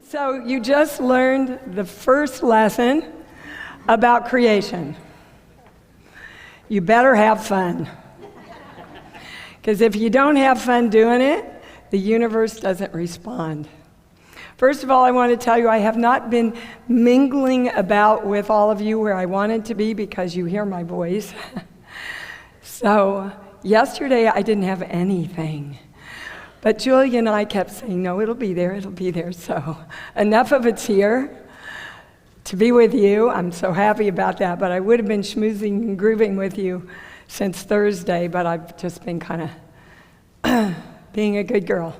So you just learned the first lesson about creation. You better have fun. Because if you don't have fun doing it, the universe doesn't respond. First of all, I want to tell you I have not been mingling about with all of you where I wanted to be because you hear my voice. So yesterday I didn't have anything. But Julia and I kept saying, no, it'll be there. So enough of it's here to be with you. I'm so happy about that. But I would have been schmoozing and grooving with you since Thursday, but I've just been kind of being a good girl,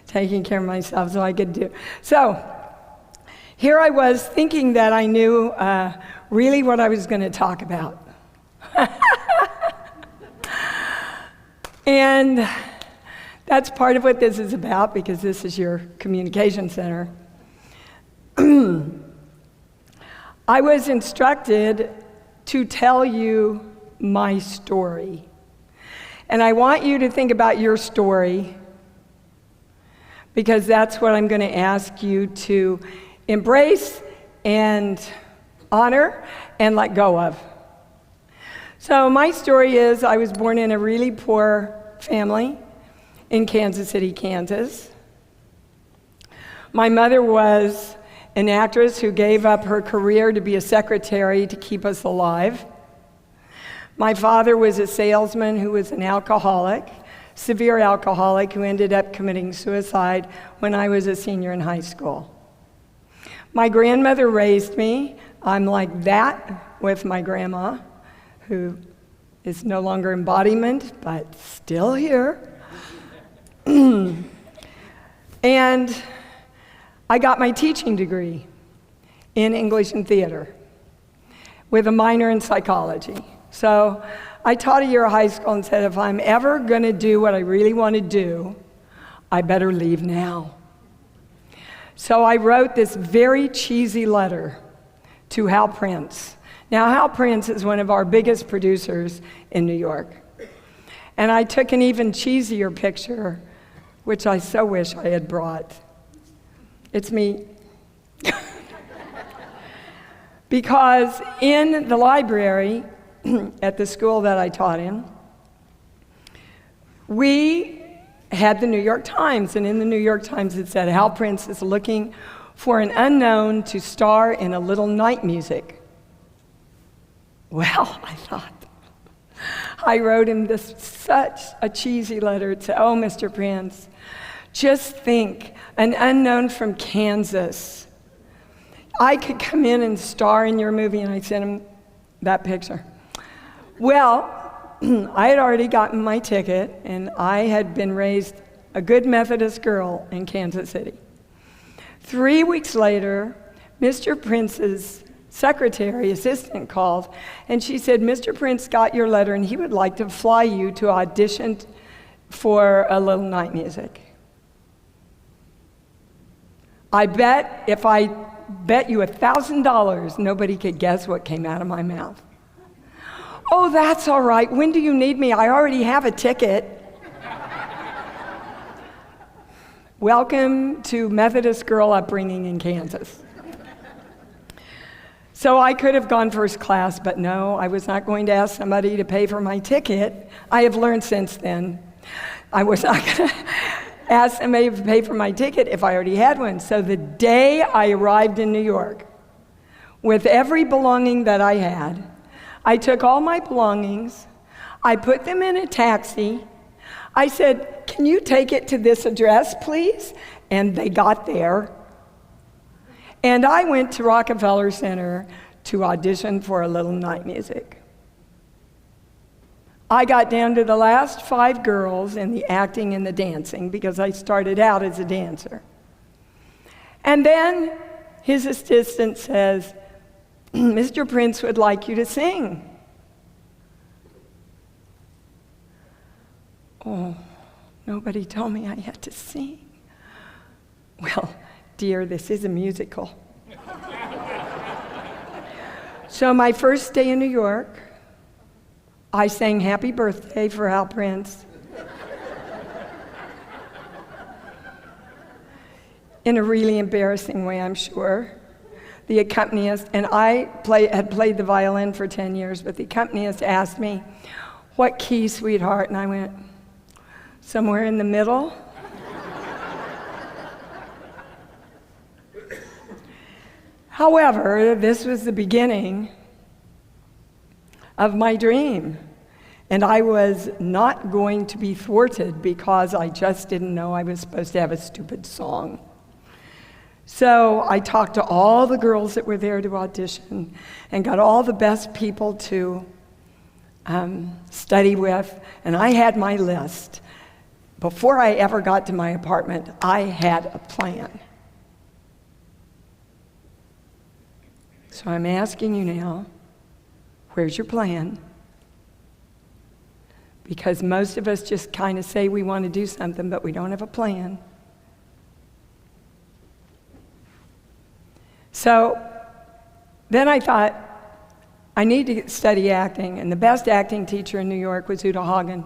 taking care of myself so I could do. So here I was thinking that I knew really what I was going to talk about. And that's part of what this is about, because this is your communication center. I was instructed to tell you my story. And I want you to think about your story, because that's what I'm going to ask you to embrace and honor and let go of. So my story is I was born in a really poor family in Kansas City, Kansas. My mother was an actress who gave up her career to be a secretary to keep us alive. My father was a salesman who was an alcoholic, severe alcoholic, who ended up committing suicide when I was a senior in high school. My grandmother raised me. I'm like that with my grandma, who is no longer embodiment, but still here. And I got my teaching degree in English and theater with a minor in psychology. So I taught a year of high school and said, if I'm ever going to do what I really want to do, I better leave now. So I wrote this very cheesy letter to Hal Prince. Now, Hal Prince is one of our biggest producers in New York. And I took an even cheesier picture, which I so wish I had brought. It's me. Because in the library at the school that I taught in, we had the New York Times, and in the New York Times it said, Hal Prince is looking for an unknown to star in a little night music. Well, I thought, I wrote him such a cheesy letter to, oh, Mr. Prince, just think, an unknown from Kansas. I could come in and star in your movie, and I sent him that picture. Well, I had already gotten my ticket, and I had been raised a good Methodist girl in Kansas City. 3 weeks later, Mr. Prince's assistant called, and she said, Mr. Prince got your letter, and he would like to fly you to audition for a little night music. I bet if I bet you $1,000, nobody could guess what came out of my mouth. Oh, that's all right. When do you need me? I already have a ticket. Welcome to Methodist girl upbringing in Kansas. So I could have gone first class, but no, I was not going to ask somebody to pay for my ticket. I have learned since then, I was not going to ask somebody to pay for my ticket if I already had one. So the day I arrived in New York, with every belonging that I had, I took all my belongings, I put them in a taxi, I said, can you take it to this address, please? And they got there. And I went to Rockefeller Center to audition for a little night music. I got down to the last 5 girls in the acting and the dancing, because I started out as a dancer. And then his assistant says, Mr. Prince would like you to sing. Oh, nobody told me I had to sing. Well, dear, this is a musical. So my first day in New York, I sang Happy Birthday for Hal Prince. in a really embarrassing way, I'm sure. The accompanist, and I had played the violin for 10 years, but the accompanist asked me, "What key, sweetheart?" And I went, "Somewhere in the middle." However, this was the beginning of my dream, and I was not going to be thwarted because I just didn't know I was supposed to have a stupid song. So I talked to all the girls that were there to audition and got all the best people to study with, and I had my list. Before I ever got to my apartment, I had a plan. So I'm asking you now, where's your plan? Because most of us just kind of say we want to do something, but we don't have a plan. So then I thought, I need to study acting, and the best acting teacher in New York was Uta Hagen.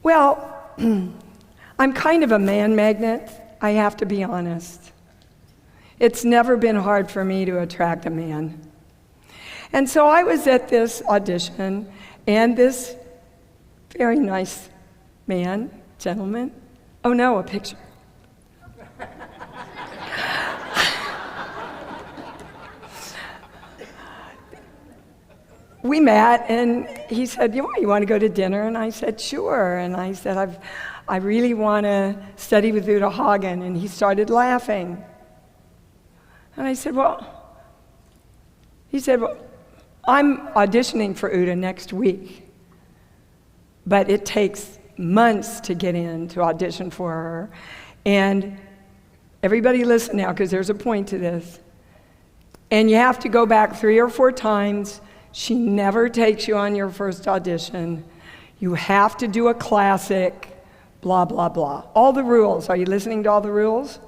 Well, I'm kind of a man magnet, I have to be honest. It's never been hard for me to attract a man. And so I was at this audition, and this very nice gentleman, oh no, a picture. We met, and he said, you want to go to dinner? And I said, sure. And I said, I really want to study with Uta Hagen. And he started laughing. And I said, he said, I'm auditioning for Uta next week, but it takes months to get in to audition for her. And everybody listen now, because there's a point to this. And you have to go back 3 or 4 times. She never takes you on your first audition. You have to do a classic, blah, blah, blah. All the rules. Are you listening to all the rules?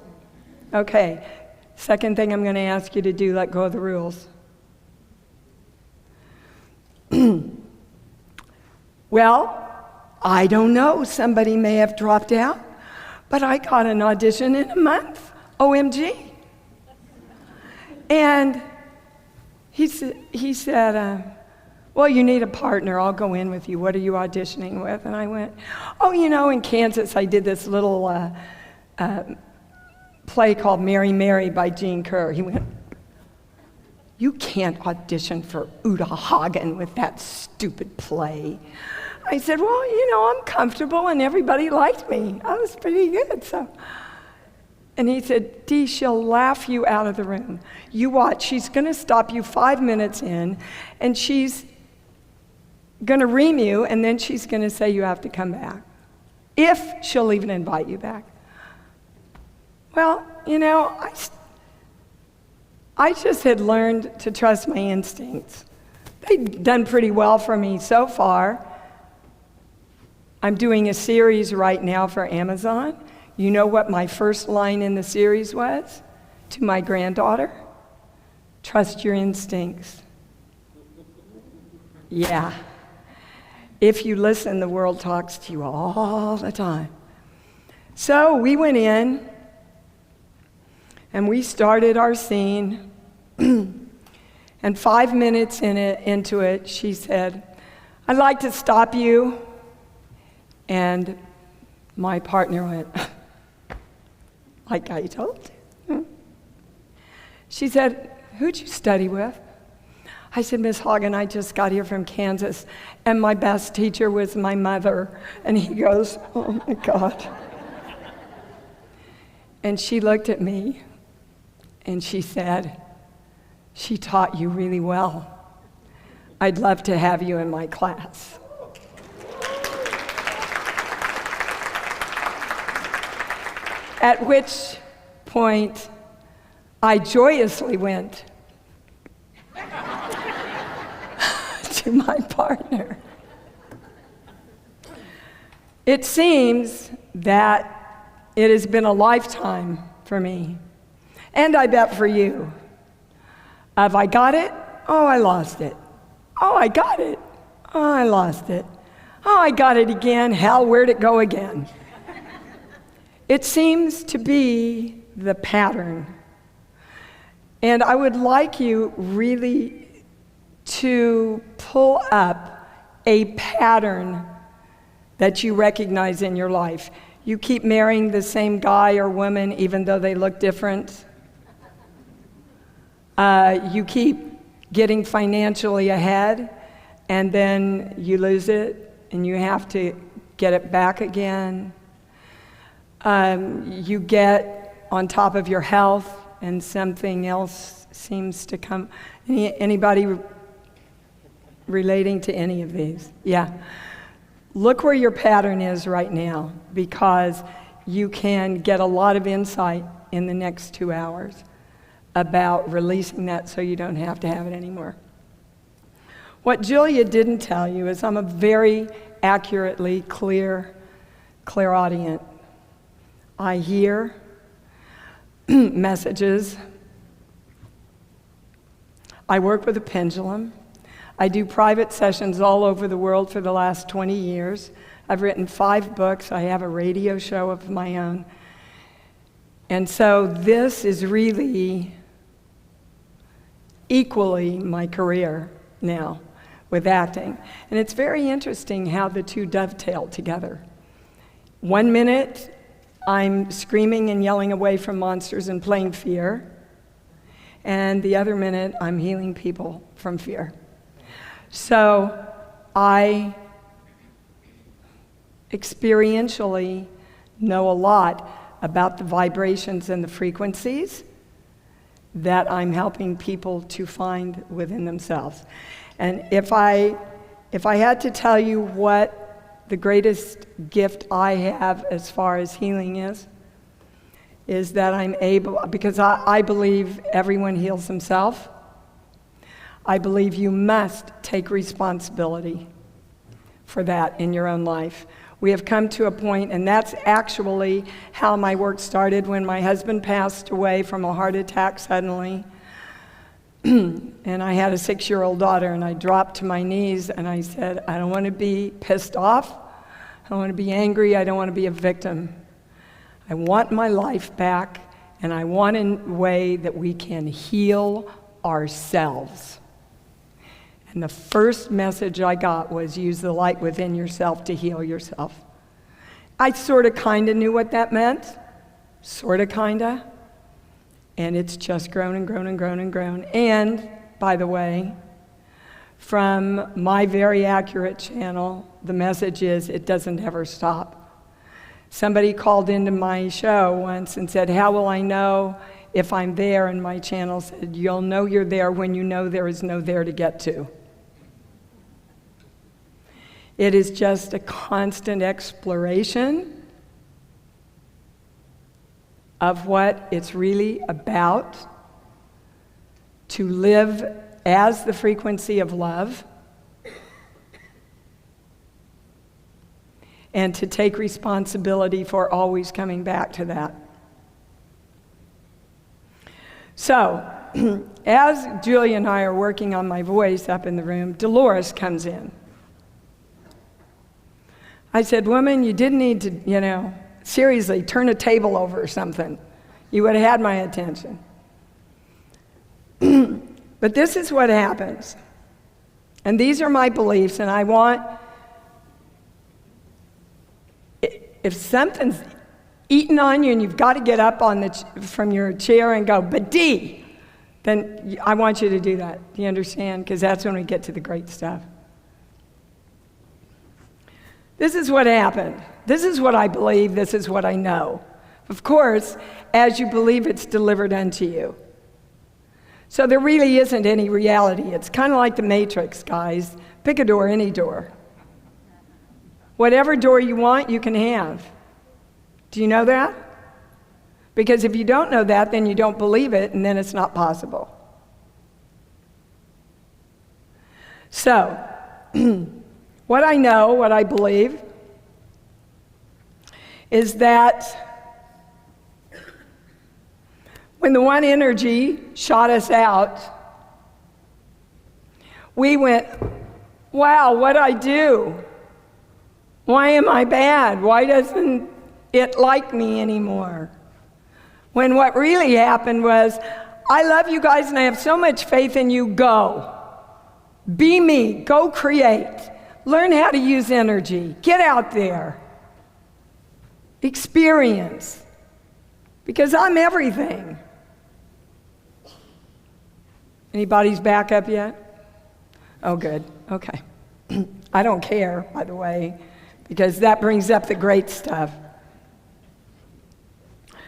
Okay. Second thing I'm going to ask you to do, let go of the rules. Well, I don't know. Somebody may have dropped out, but I got an audition in a month. OMG. And he said, well, you need a partner. I'll go in with you. What are you auditioning with? And I went, in Kansas, I did this little play called Mary Mary by Gene Kerr. He went, you can't audition for Uta Hagen with that stupid play. I said, well, I'm comfortable, and everybody liked me. I was pretty good, so. And he said, Dee, she'll laugh you out of the room. You watch. She's going to stop you 5 minutes in, and she's going to ream you, and then she's going to say you have to come back, if she'll even invite you back. Well, I just had learned to trust my instincts. They've done pretty well for me so far. I'm doing a series right now for Amazon. You know what my first line in the series was? To my granddaughter? Trust your instincts. Yeah. If you listen, the world talks to you all the time. So we went in, and we started our scene. And 5 minutes into it, she said, I'd like to stop you. And my partner went, like I told you. She said, who'd you study with? I said, Miss Hagen, I just got here from Kansas, and my best teacher was my mother. And he goes, oh my God. And she looked at me, and she said, she taught you really well. I'd love to have you in my class. At which point, I joyously went to my partner. It seems that it has been a lifetime for me, and I bet for you. Have I got it? Oh, I lost it. Oh, I got it. Oh, I lost it. Oh, I got it again. Hell, where'd it go again? It seems to be the pattern. And I would like you really to pull up a pattern that you recognize in your life. You keep marrying the same guy or woman even though they look different. You keep getting financially ahead and then you lose it and you have to get it back again. You get on top of your health and something else seems to come. Anybody relating to any of these? Yeah. Look where your pattern is right now, because you can get a lot of insight in the next 2 hours about releasing that so you don't have to have it anymore. What Julia didn't tell you is I'm a very accurately clairaudient. I hear messages. I work with a pendulum. I do private sessions all over the world for the last 20 years. I've written 5 books. I have a radio show of my own. And so this is really equally my career now with acting. And it's very interesting how the two dovetail together. 1 minute, I'm screaming and yelling away from monsters and playing fear. And the other minute, I'm healing people from fear. So I experientially know a lot about the vibrations and the frequencies that I'm helping people to find within themselves. And if I had to tell you what the greatest gift I have as far as healing is that I'm able, because I believe everyone heals himself. I believe you must take responsibility for that in your own life. We have come to a point, and that's actually how my work started when my husband passed away from a heart attack suddenly. And I had a 6-year-old daughter, and I dropped to my knees and I said, I don't want to be pissed off. I don't want to be angry. I don't want to be a victim. I want my life back, and I want a way that we can heal ourselves. And the first message I got was use the light within yourself to heal yourself. I sort of kind of knew what that meant, sort of kind of, and it's just grown and grown and grown and grown. And, by the way, from my very accurate channel, the message is it doesn't ever stop. Somebody called into my show once and said, how will I know if I'm there? And my channel said, you'll know you're there when you know there is no there to get to. It is just a constant exploration of what it's really about, to live as the frequency of love and to take responsibility for always coming back to that. So, as Julia and I are working on my voice up in the room, Dolores comes in. I said, woman, you didn't need to, seriously, turn a table over or something. You would have had my attention. But this is what happens. And these are my beliefs, and I want, if something's eating on you and you've got to get up from your chair and go, but Dee, then I want you to do that. Do you understand? Because that's when we get to the great stuff. This is what happened. This is what I believe. This is what I know. Of course, as you believe, it's delivered unto you. So there really isn't any reality. It's kind of like the Matrix, guys. Pick a door, any door. Whatever door you want, you can have. Do you know that? Because if you don't know that, then you don't believe it, and then it's not possible. So, what I know, what I believe, is that when the one energy shot us out, we went, wow, what'd I do? Why am I bad? Why doesn't it like me anymore. When what really happened was, I love you guys and I have so much faith in you, go. Be me, go create. Learn how to use energy. Get out there. Experience. Because I'm everything. Anybody's back up yet? Oh, good. Okay. I don't care, by the way, because that brings up the great stuff.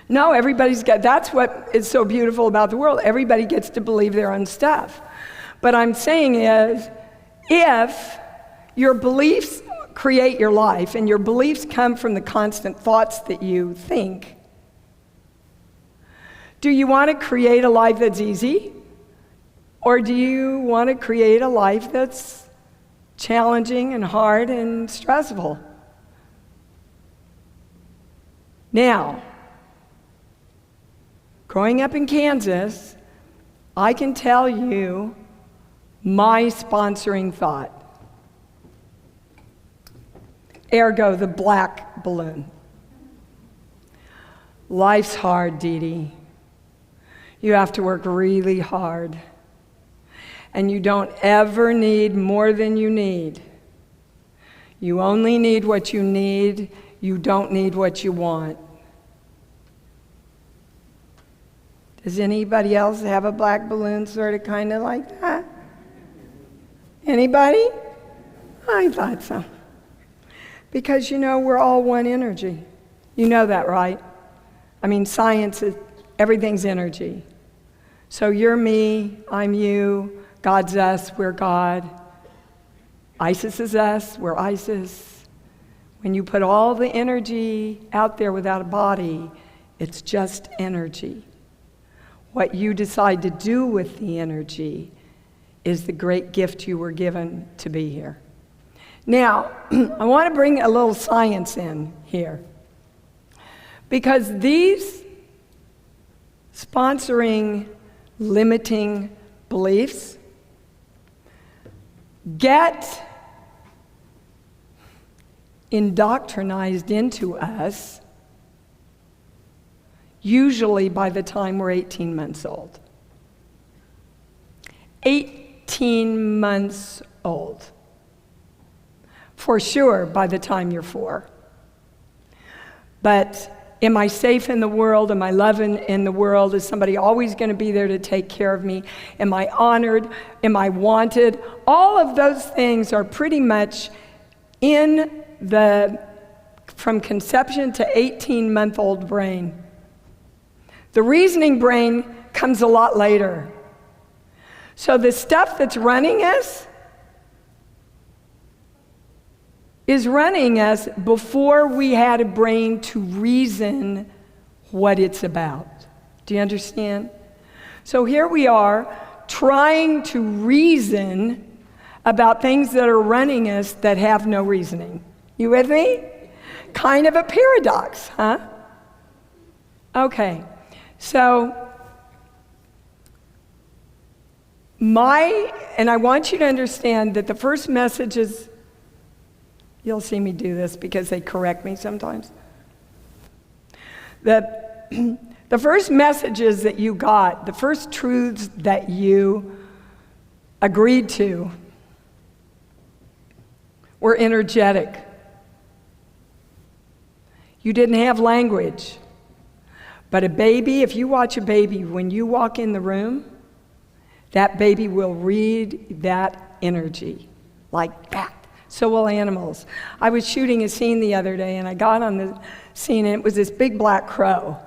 No, that's what is so beautiful about the world. Everybody gets to believe their own stuff. But I'm saying is, if your beliefs create your life, and your beliefs come from the constant thoughts that you think, do you want to create a life that's easy? Or do you want to create a life that's challenging and hard and stressful? Now, growing up in Kansas, I can tell you my sponsoring thought. Ergo, the black balloon. Life's hard, Dee Dee. You have to work really hard. And you don't ever need more than you need. You only need what you need. You don't need what you want. Does anybody else have a black balloon sort of kind of like that? Anybody? I thought so. Because we're all one energy. You know that, right? I mean, science is, everything's energy. So you're me, I'm you, God's us, we're God. ISIS is us, we're ISIS. When you put all the energy out there without a body, it's just energy. What you decide to do with the energy is the great gift you were given to be here. Now, I want to bring a little science in here. Because these sponsoring, limiting beliefs get indoctrinized into us usually by the time we're 18 months old. 18 months old. For sure, by the time you're 4. But am I safe in the world? Am I loved in the world? Is somebody always going to be there to take care of me? Am I honored? Am I wanted? All of those things are pretty much in the, from conception to 18-month-old brain. The reasoning brain comes a lot later. So the stuff that's running us is running us before we had a brain to reason what it's about. Do you understand? So here we are trying to reason about things that are running us that have no reasoning. You with me? Kind of a paradox, huh? Okay. So, and I want you to understand that the first message is, you'll see me do this because they correct me sometimes. The first messages that you got, the first truths that you agreed to were energetic. You didn't have language. But a baby, if you watch a baby, when you walk in the room, that baby will read that energy like that. So will animals. I was shooting a scene the other day, and I got on the scene, and it was this big black crow,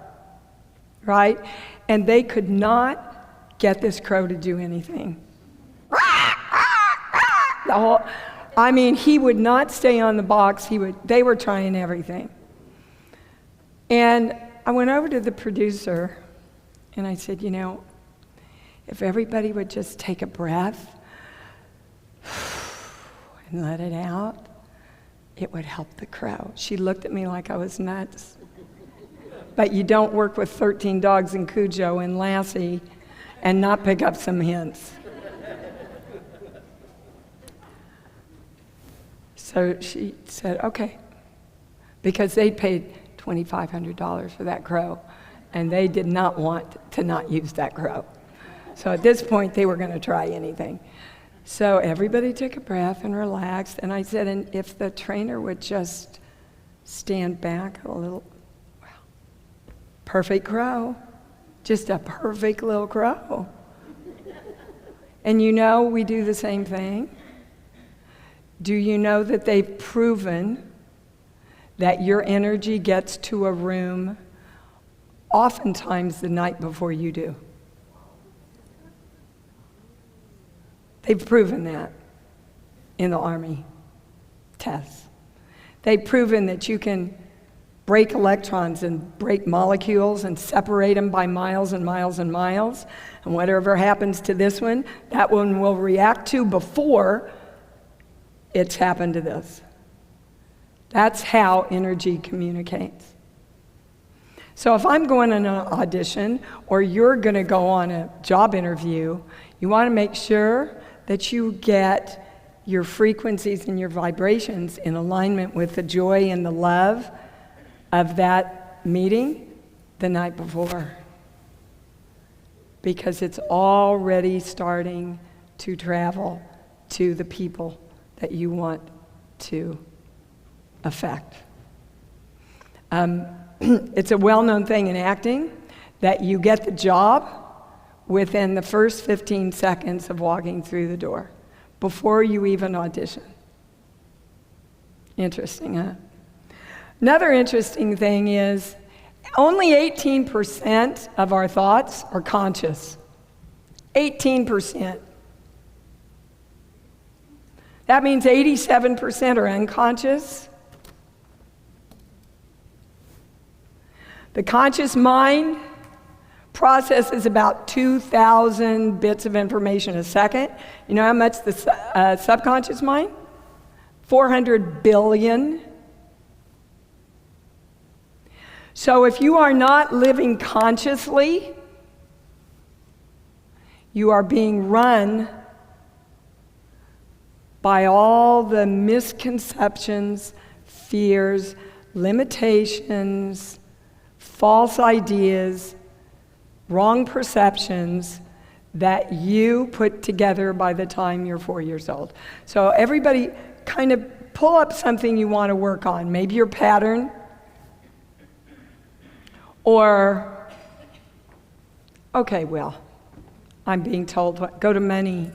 right? And they could not get this crow to do anything. He would not stay on the box. They were trying everything. And I went over to the producer, and I said, if everybody would just take a breath and let it out, it would help the crow. She looked at me like I was nuts. But you don't work with 13 dogs in Cujo and Lassie and not pick up some hints. So she said, okay, because they paid $2,500 for that crow, and they did not want to not use that crow. So at this point, they were going to try anything. So everybody took a breath and relaxed, and I said, and if the trainer would just stand back a little, well, perfect crow, just a perfect little crow. And you know we do the same thing. Do you know that they've proven that your energy gets to a room oftentimes the night before you do? They've proven that in the Army tests. They've proven that you can break electrons and break molecules and separate them by miles and miles and miles. And whatever happens to this one, that one will react to before it's happened to this. That's how energy communicates. So if I'm going on an audition or you're going to go on a job interview, you want to make sure that you get your frequencies and your vibrations in alignment with the joy and the love of that meeting the night before. Because it's already starting to travel to the people that you want to affect. It's a well-known thing in acting that you get the job within the first 15 seconds of walking through the door, before you even audition. Interesting, huh? Another interesting thing is only 18% of our thoughts are conscious. 18%. That means 87% are unconscious. The conscious mind processes about 2,000 bits of information a second. You know how much the subconscious mind? 400 billion. So if you are not living consciously, you are being run by all the misconceptions, fears, limitations, false ideas, wrong perceptions that you put together by the time you're 4 years old. So everybody kind of pull up something you want to work on, maybe your pattern, or, okay, well, I'm being told, go to money.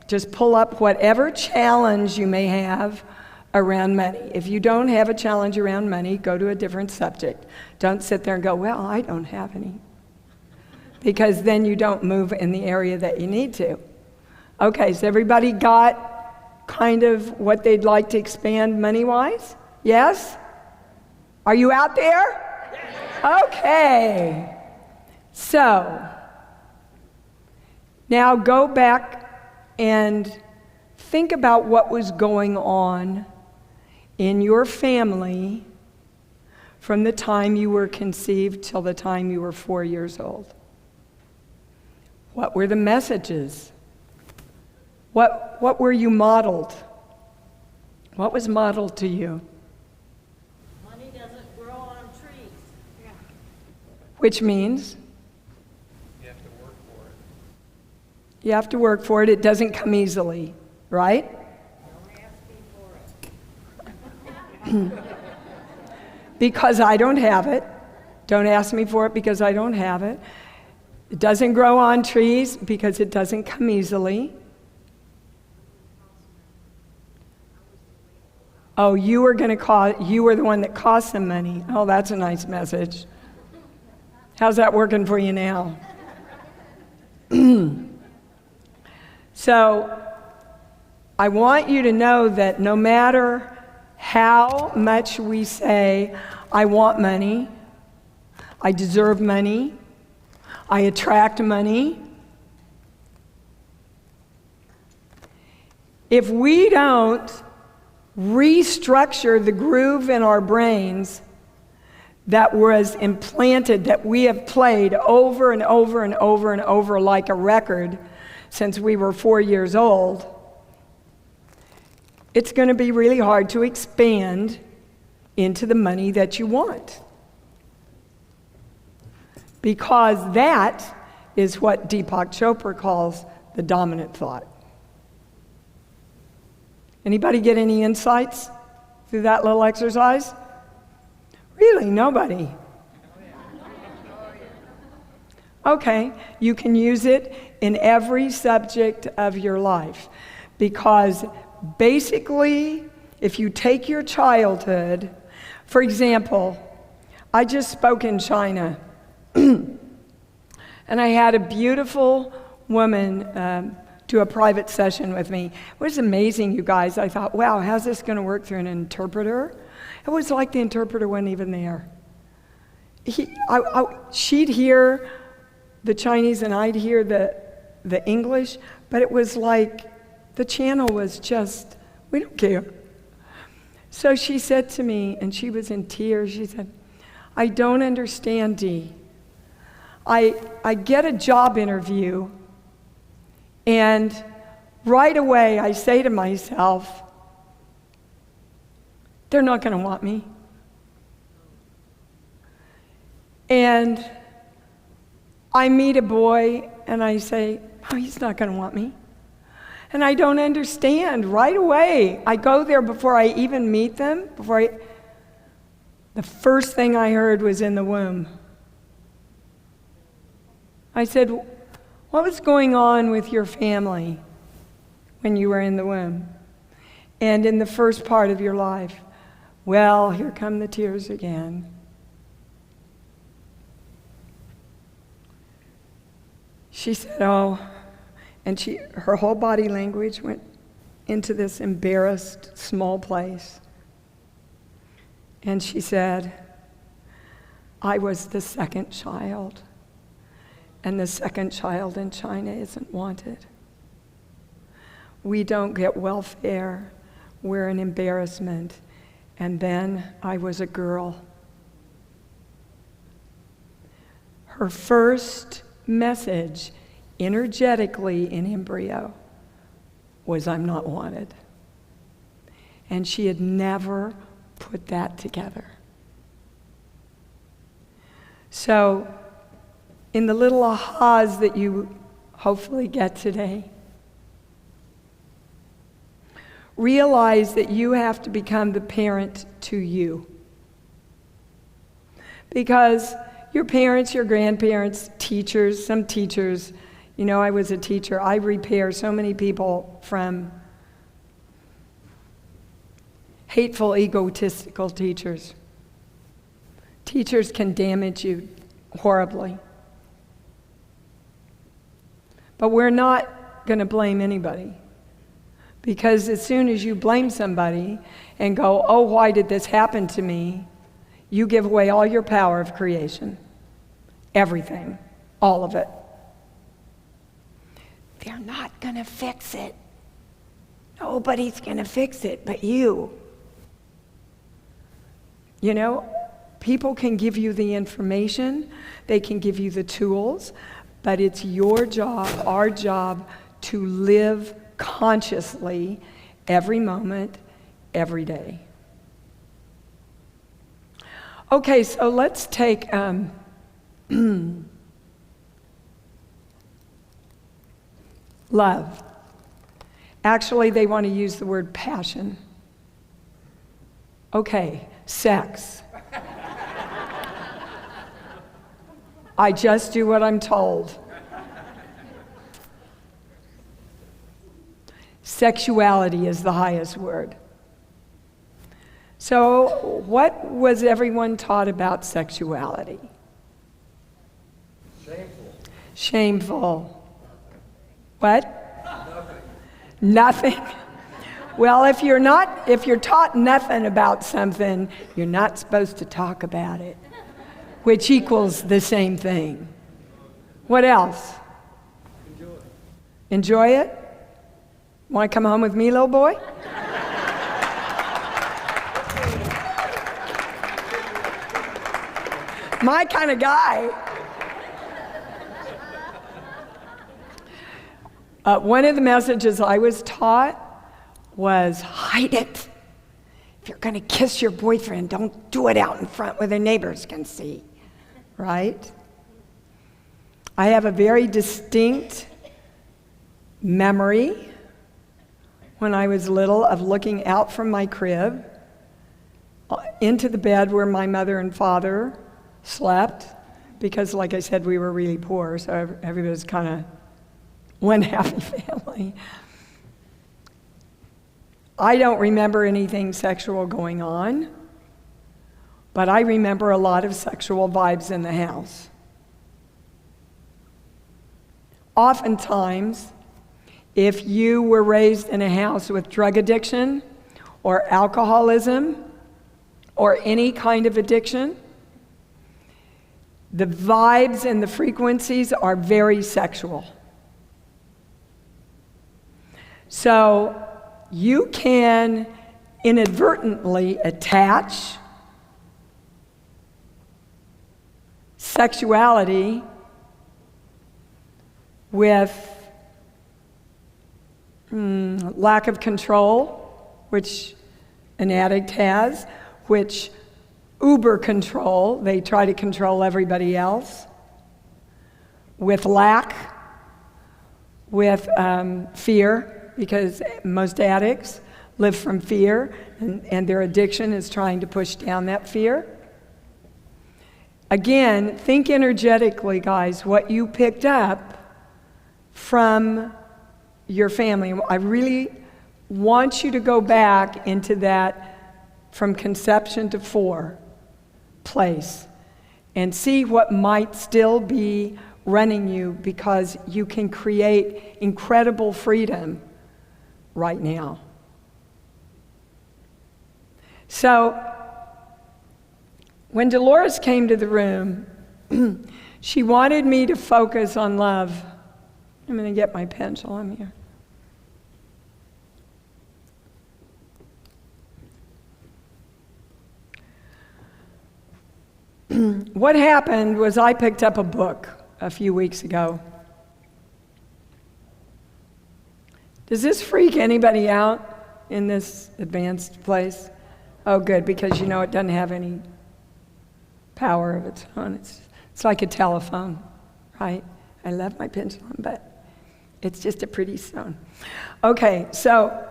Just pull up whatever challenge you may have around money. If you don't have a challenge around money, go to a different subject. Don't sit there and go, well, I don't have any. Because then you don't move in the area that you need to. Okay, so everybody got kind of what they'd like to expand money-wise? Yes? Are you out there? Okay. So, now go back and think about what was going on in your family from the time you were conceived till the time you were 4 years old. What were the messages? What were you modeled? What was modeled to you? Money doesn't grow on trees. Yeah. Which means? You have to work for it. You have to work for it. It doesn't come easily, right? Don't ask me for it. Because I don't have it. Don't ask me for it because I don't have it. It doesn't grow on trees because it doesn't come easily. Oh, you were the one that cost them money. Oh, that's a nice message. How's that working for you now? So, I want you to know that no matter how much we say, I want money, I deserve money, I attract money, if we don't restructure the groove in our brains that was implanted, that we have played over and over and over and over like a record since we were 4 years old, it's going to be really hard to expand into the money that you want. Because that is what Deepak Chopra calls the dominant thought. Anybody get any insights through that little exercise? Really, nobody. Okay, you can use it in every subject of your life, because basically, if you take your childhood, for example, I just spoke in China, and I had a beautiful woman do a private session with me. It was amazing, you guys. I thought, wow, how's this going to work through an interpreter? It was like the interpreter wasn't even there. She'd hear the Chinese and I'd hear the English, but it was like the channel was just, we don't care. So she said to me, and she was in tears, she said, I don't understand, Dee. I get a job interview, and right away I say to myself, they're not going to want me. And I meet a boy and I say, oh, he's not going to want me. And I don't understand right away. I go there before I even meet them. The first thing I heard was in the womb. I said, what was going on with your family when you were in the womb and in the first part of your life? Well, here come the tears again. She said, oh, and her whole body language went into this embarrassed, small place. And she said, I was the second child, and the second child in China isn't wanted. We don't get welfare. We're an embarrassment. And then I was a girl. Her first message, energetically in embryo, was I'm not wanted. And she had never put that together. So, in the little ahas that you hopefully get today, realize that you have to become the parent to you. Because your parents, your grandparents, teachers, some teachers, you know, I was a teacher. I repair so many people from hateful, egotistical teachers. Teachers can damage you horribly. But we're not going to blame anybody. Because as soon as you blame somebody and go, oh, why did this happen to me? You give away all your power of creation. Everything. All of it. They're not going to fix it. Nobody's going to fix it but you. You know, people can give you the information, they can give you the tools, but it's your job, our job, to live consciously every moment, every day. Okay, so let's take love. Actually, they want to use the word passion. Okay, sex. I just do what I'm told. Sexuality is the highest word. So, what was everyone taught about sexuality? Shameful. Shameful. What? Nothing. Well, if you're taught nothing about something, you're not supposed to talk about it, which equals the same thing. What else? Enjoy it? Want to come home with me, little boy? My kind of guy. One of the messages I was taught was hide it. If you're going to kiss your boyfriend, don't do it out in front where the neighbors can see, right? I have a very distinct memory when I was little of looking out from my crib into the bed where my mother and father slept, because like I said, we were really poor, so everybody was kind of one happy family. I don't remember anything sexual going on, but I remember a lot of sexual vibes in the house. Oftentimes, if you were raised in a house with drug addiction or alcoholism or any kind of addiction, the vibes and the frequencies are very sexual. So you can inadvertently attach sexuality with lack of control, which an addict has, which uber control, they try to control everybody else, with lack, with fear, because most addicts live from fear, and their addiction is trying to push down that fear. Again, think energetically, guys, what you picked up from your family. I really want you to go back into that from conception to 4 place and see what might still be running you, because you can create incredible freedom right now. So, when Dolores came to the room, she wanted me to focus on love. I'm going to get my pencil. I'm here. What happened was I picked up a book a few weeks ago. Does this freak anybody out in this advanced place? Oh, good, because you know it doesn't have any power of its own. It's like a telephone, right? I love my pendulum, but it's just a pretty stone. Okay, so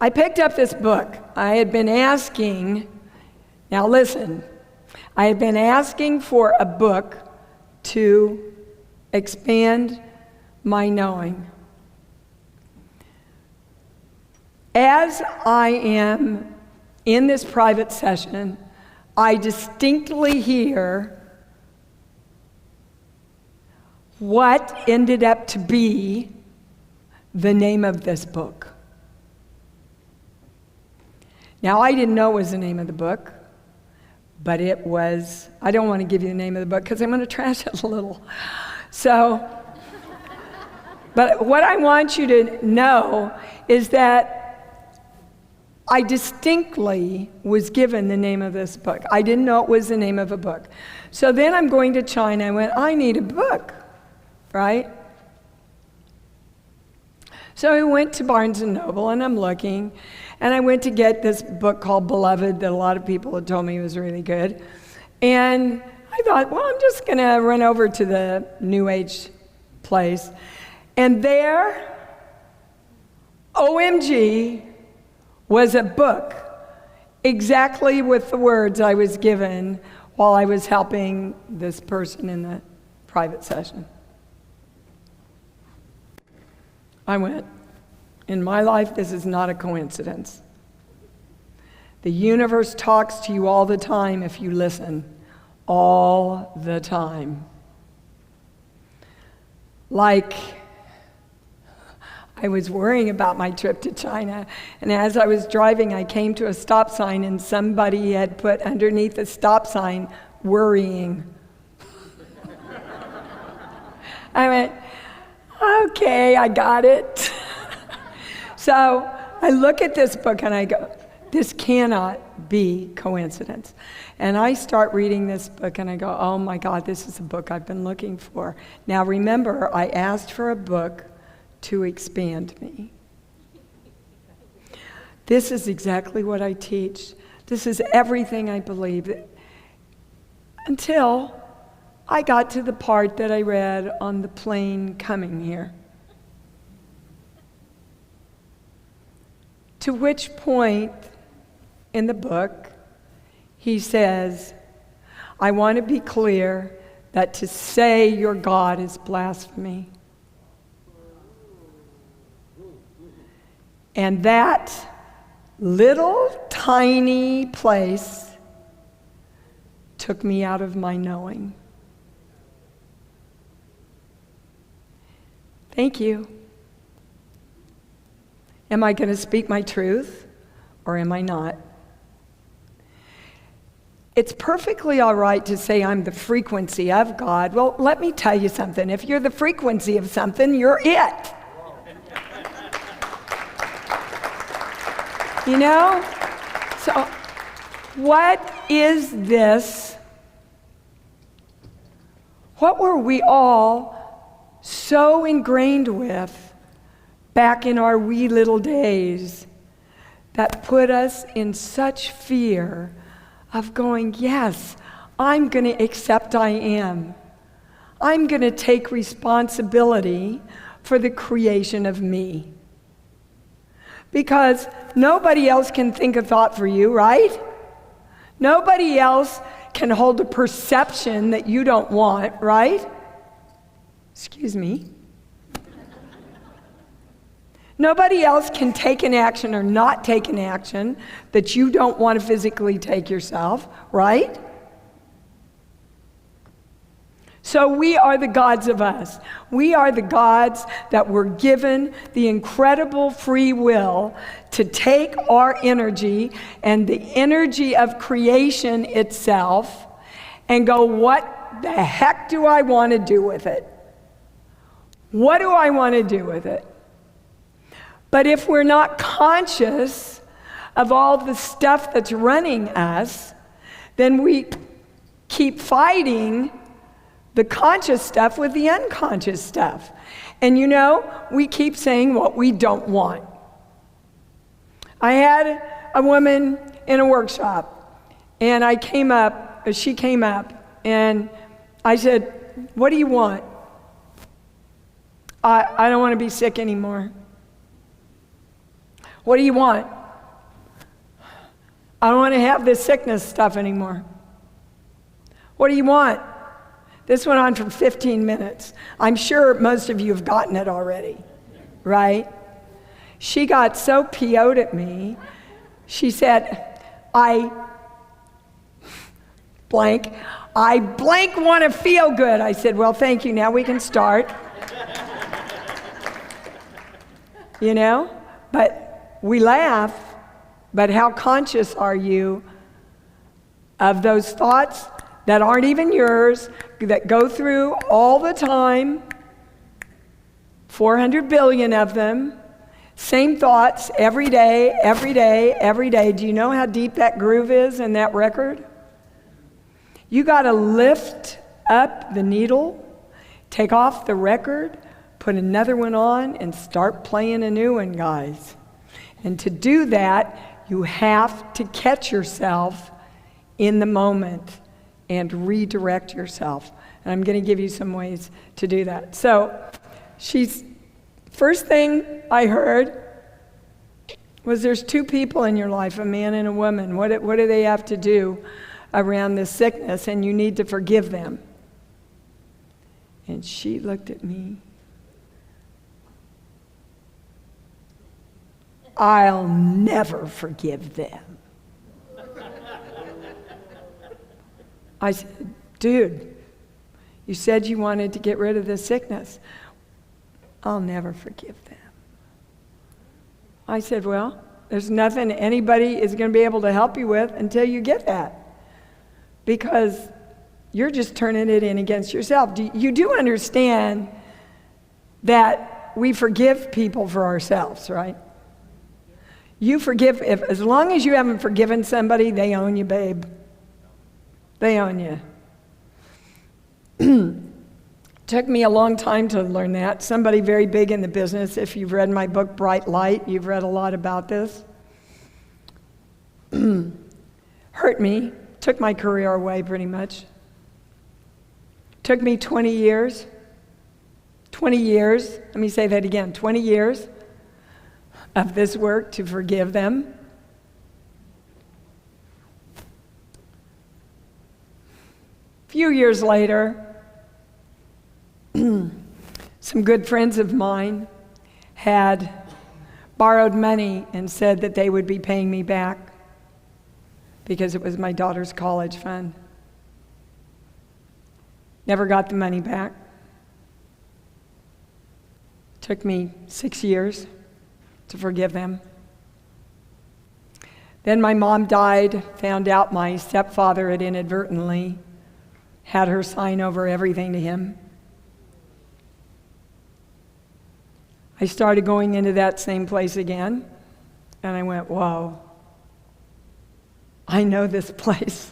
I picked up this book. I had been asking, now listen, I had been asking for a book to expand my knowing. As I am in this private session, I distinctly hear what ended up to be the name of this book. Now, I didn't know it was the name of the book, but it was, I don't want to give you the name of the book because I'm going to trash it a little. So, but what I want you to know is that I distinctly was given the name of this book. I didn't know it was the name of a book. So then I'm going to China. I went, I need a book, right? So I went to Barnes & Noble, and I'm looking, and I went to get this book called Beloved that a lot of people had told me was really good. And I thought, well, I'm just going to run over to the New Age place. And there, OMG, was a book exactly with the words I was given while I was helping this person in the private session. I went, in my life, this is not a coincidence. The universe talks to you all the time if you listen, all the time. Like, I was worrying about my trip to China, and as I was driving, I came to a stop sign, and somebody had put underneath the stop sign, worrying. I went, okay, I got it. So I look at this book and I go, this cannot be coincidence. And I start reading this book and I go, oh my God, this is a book I've been looking for. Now remember, I asked for a book to expand me. This is exactly what I teach. This is everything I believe. Until I got to the part that I read on the plane coming here. To which point in the book, he says, I want to be clear that to say your God is blasphemy. And that little tiny place took me out of my knowing. Thank you. Am I going to speak my truth or am I not? It's perfectly all right to say I'm the frequency of God. Well, let me tell you something. If you're the frequency of something, you're it. You know? So, what is this? What were we all so ingrained with back in our wee little days that put us in such fear of going, yes, I'm going to accept I am. I'm going to take responsibility for the creation of me. Because nobody else can think a thought for you, right? Nobody else can hold a perception that you don't want, right? Excuse me. Nobody else can take an action or not take an action that you don't want to physically take yourself, right? So we are the gods of us. We are the gods that were given the incredible free will to take our energy and the energy of creation itself and go, what the heck do I want to do with it? What do I want to do with it? But if we're not conscious of all the stuff that's running us, then we keep fighting the conscious stuff with the unconscious stuff. And you know, we keep saying what we don't want. I had a woman in a workshop, and she came up, and I said, what do you want? I don't want to be sick anymore. What do you want? I don't want to have this sickness stuff anymore. What do you want? This went on for 15 minutes. I'm sure most of you have gotten it already, right? She got so PO'd at me. She said, I blank want to feel good. I said, well, thank you. Now we can start. You know? But we laugh, but how conscious are you of those thoughts that aren't even yours, that go through all the time, 400 billion of them, same thoughts every day, every day, every day. Do you know how deep that groove is in that record? You got to lift up the needle, take off the record, put another one on, and start playing a new one, guys. And to do that, you have to catch yourself in the moment and redirect yourself. And I'm going to give you some ways to do that. So, first thing I heard was there's two people in your life, a man and a woman. What do they have to do around this sickness? And you need to forgive them. And she looked at me. I'll never forgive them. I said, dude, you said you wanted to get rid of this sickness. I'll never forgive them. I said, well, there's nothing anybody is going to be able to help you with until you get that. Because you're just turning it in against yourself. You do understand that we forgive people for ourselves, right? You forgive, as long as you haven't forgiven somebody, they own you, babe. They own you. Took me a long time to learn that. Somebody very big in the business, if you've read my book, Bright Light, you've read a lot about this. Hurt me, took my career away pretty much. Took me 20 years. 20 years, let me say that again, 20 years of this work to forgive them. A few years later, some good friends of mine had borrowed money and said that they would be paying me back because it was my daughter's college fund. Never got the money back. Took me 6 years to forgive them. Then my mom died, found out my stepfather had inadvertently had her sign over everything to him. I started going into that same place again, and I went, whoa, I know this place.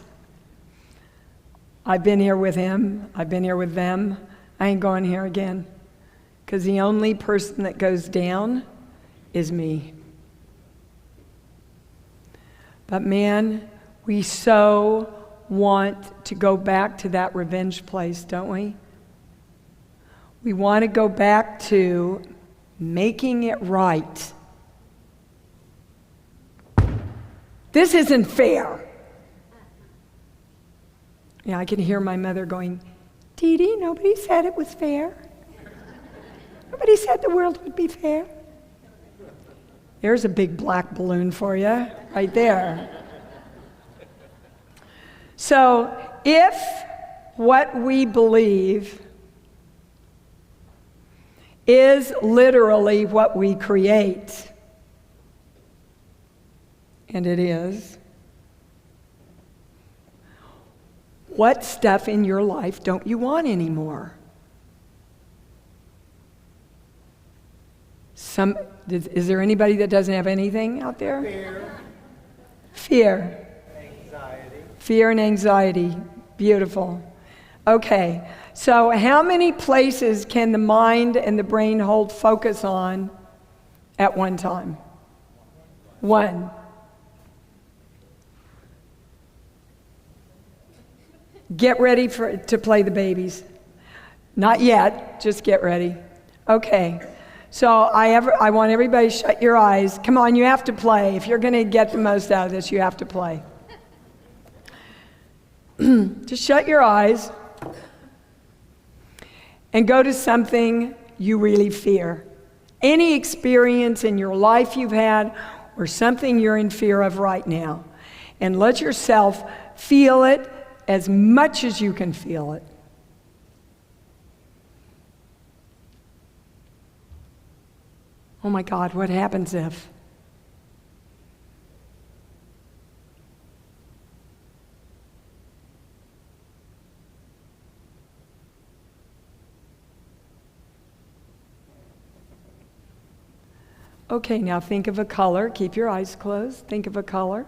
I've been here with him, I've been here with them, I ain't going here again. Because the only person that goes down is me. But man, we so want to go back to that revenge place, don't we? We want to go back to making it right. This isn't fair. Yeah, I can hear my mother going, Dee Dee, nobody said it was fair. Nobody said the world would be fair. There's a big black balloon for you, right there. So, if what we believe is literally what we create, and it is, what stuff in your life don't you want anymore? Is there anybody that doesn't have anything out there? Fear. Anxiety. Fear and anxiety. Beautiful. Okay, so how many places can the mind and the brain hold focus on at one time? One. Get ready to play the babies. Not yet, just get ready. Okay. So I want everybody to shut your eyes. Come on, you have to play. If you're going to get the most out of this, you have to play. Just shut your eyes and go to something you really fear. Any experience in your life you've had or something you're in fear of right now. And let yourself feel it as much as you can feel it. Oh my God, what happens if? Okay, now think of a color. Keep your eyes closed. Think of a color.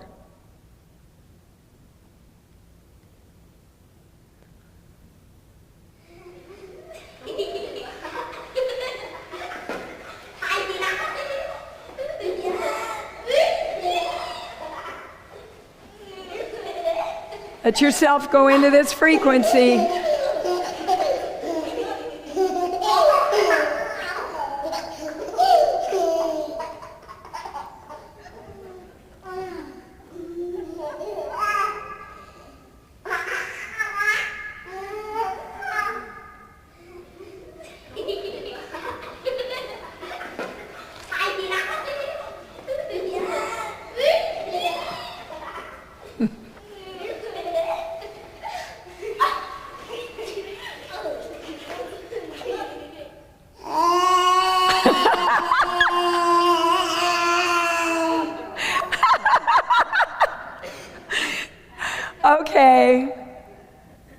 Let yourself go into this frequency. Okay,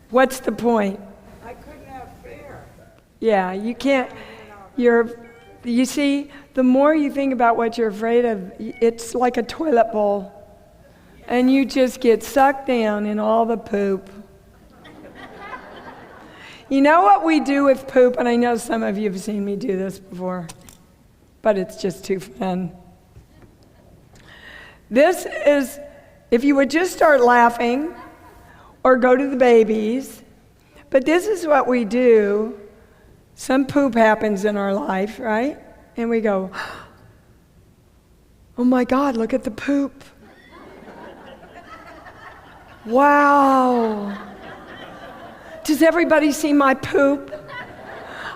what's the point? I couldn't have fear. Yeah, you can't, you see, the more you think about what you're afraid of, it's like a toilet bowl. And you just get sucked down in all the poop. You know what we do with poop, and I know some of you have seen me do this before, but it's just too fun. This is, if you would just start laughing or go to the babies, but this is what we do. Some poop happens in our life, right? And we go, oh my God, look at the poop. Wow. Does everybody see my poop?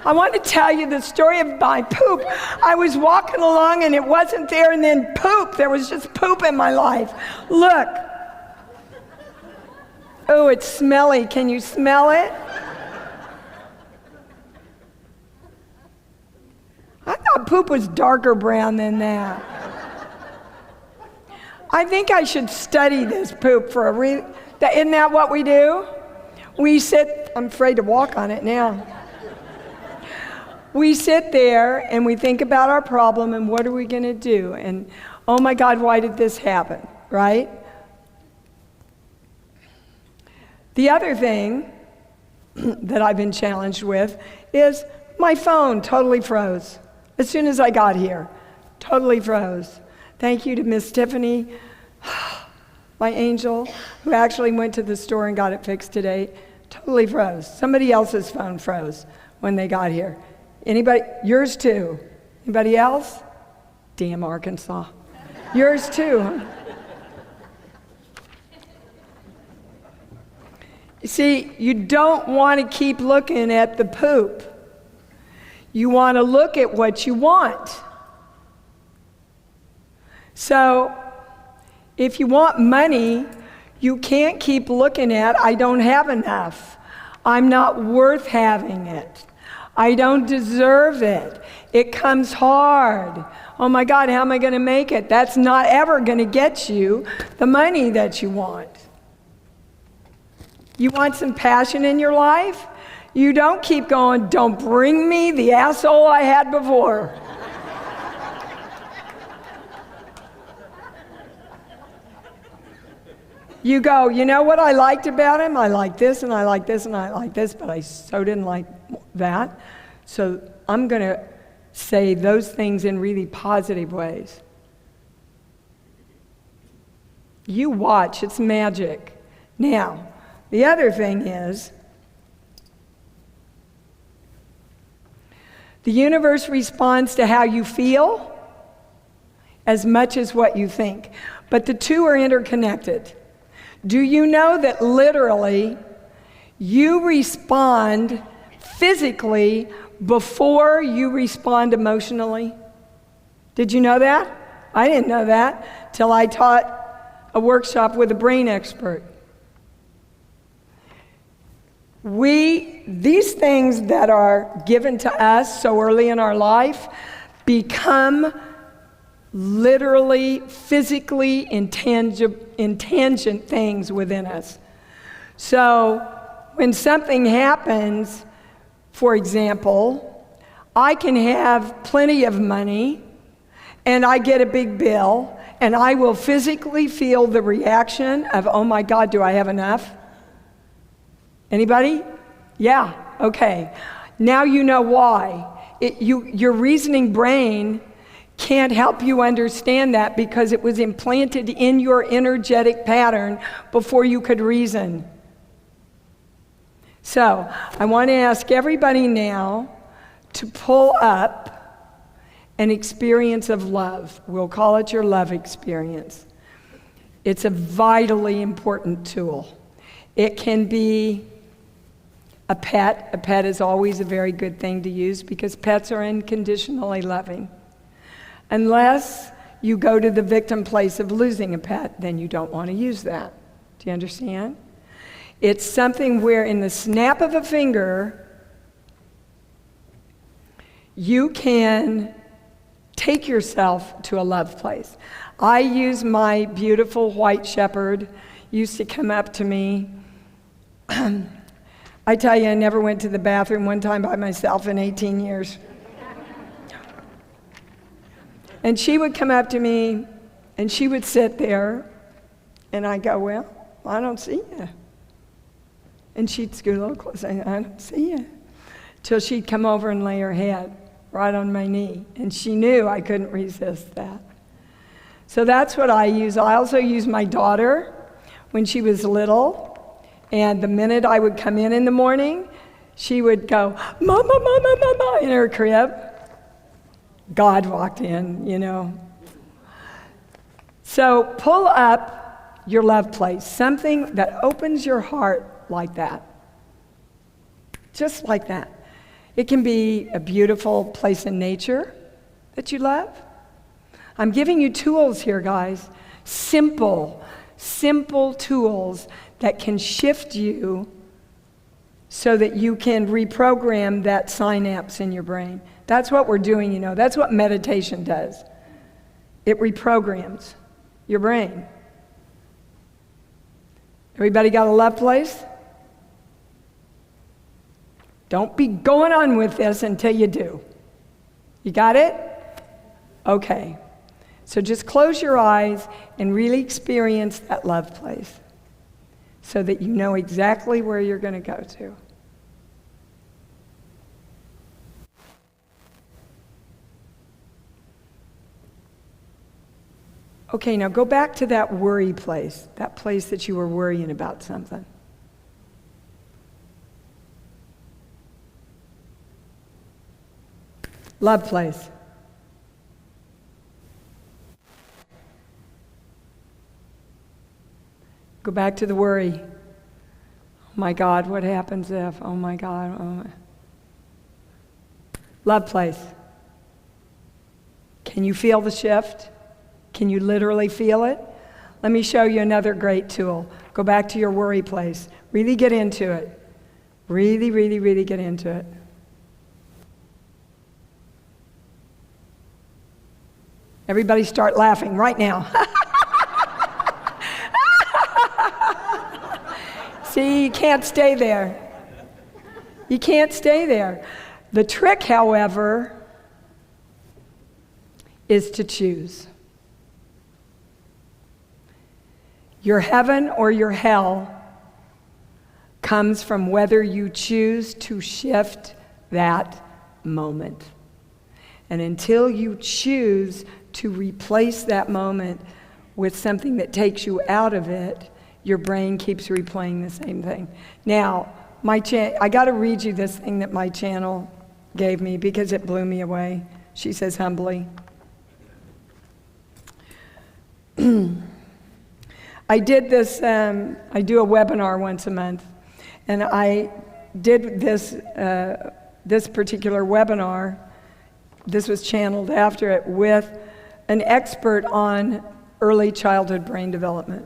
I want to tell you the story of my poop. I was walking along and it wasn't there, and then poop. There was just poop in my life. Look. Oh, it's smelly. Can you smell it? I thought poop was darker brown than that. I think I should study this poop for a isn't that what we do? We sit, I'm afraid to walk on it now. We sit there and we think about our problem and what are we going to do? And oh my God, why did this happen, right? The other thing that I've been challenged with is my phone totally froze. As soon as I got here, totally froze. Thank you to Miss Tiffany, my angel, who actually went to the store and got it fixed today. Totally froze. Somebody else's phone froze when they got here. Anybody? Yours too. Anybody else? Damn Arkansas. Yours too, huh? You see, you don't want to keep looking at the poop. You want to look at what you want. So, if you want money, you can't keep looking at, I don't have enough. I'm not worth having it. I don't deserve it. It comes hard. Oh my God, how am I going to make it? That's not ever going to get you the money that you want. You want some passion in your life? You don't keep going, don't bring me the asshole I had before. You go, you know what I liked about him? I like this, and I like this, and I like this, but I so didn't like that. So I'm going to say those things in really positive ways. You watch, it's magic. Now, the other thing is, the universe responds to how you feel as much as what you think. But the two are interconnected. Do you know that literally you respond physically before you respond emotionally? Did you know that? I didn't know that till I taught a workshop with a brain expert. These things that are given to us so early in our life become literally, physically intangent things within us. So when something happens, for example, I can have plenty of money and I get a big bill and I will physically feel the reaction of, oh my God, do I have enough? Anybody? Yeah, okay. Now you know why. Your reasoning brain can't help you understand that because it was implanted in your energetic pattern before you could reason. So, I want to ask everybody now to pull up an experience of love. We'll call it your love experience. It's a vitally important tool. It can be a pet. A pet is always a very good thing to use because pets are unconditionally loving. Unless you go to the victim place of losing a pet, then you don't want to use that. Do you understand? It's something where in the snap of a finger, you can take yourself to a love place. I use my beautiful white shepherd, used to come up to me. I tell you, I never went to the bathroom one time by myself in 18 years. And she would come up to me, and she would sit there, and I go, well, I don't see you. And she'd scoot a little closer. I don't see you. Till she'd come over and lay her head right on my knee. And she knew I couldn't resist that. So that's what I use. I also use my daughter when she was little. And the minute I would come in the morning, she would go, "Mama, mama, mama," in her crib. God walked in, you know. So pull up your love place, something that opens your heart like that. Just like that. It can be a beautiful place in nature that you love. I'm giving you tools here, guys. Simple tools that can shift you so that you can reprogram that synapse in your brain. That's what we're doing, you know. That's what meditation does. It reprograms your brain. Everybody got a love place? Don't be going on with this until you do. You got it? Okay. So just close your eyes and really experience that love place so that you know exactly where you're going to go to. Okay, now go back to that worry place, that place that you were worrying about something. Love place. Go back to the worry. Oh my God, what happens if? Oh my God. Oh my. Love place. Can you feel the shift? Can you literally feel it? Let me show you another great tool. Go back to your worry place. Really get into it. Really, really, really get into it. Everybody start laughing right now. See, you can't stay there. You can't stay there. The trick, however, is to choose. Your heaven or your hell comes from whether you choose to shift that moment. And until you choose to replace that moment with something that takes you out of it, your brain keeps replaying the same thing. Now, I got to read you this thing that my channel gave me because it blew me away. She says humbly. I did this, I do a webinar once a month, and I did this particular webinar, this was channeled after it, with an expert on early childhood brain development.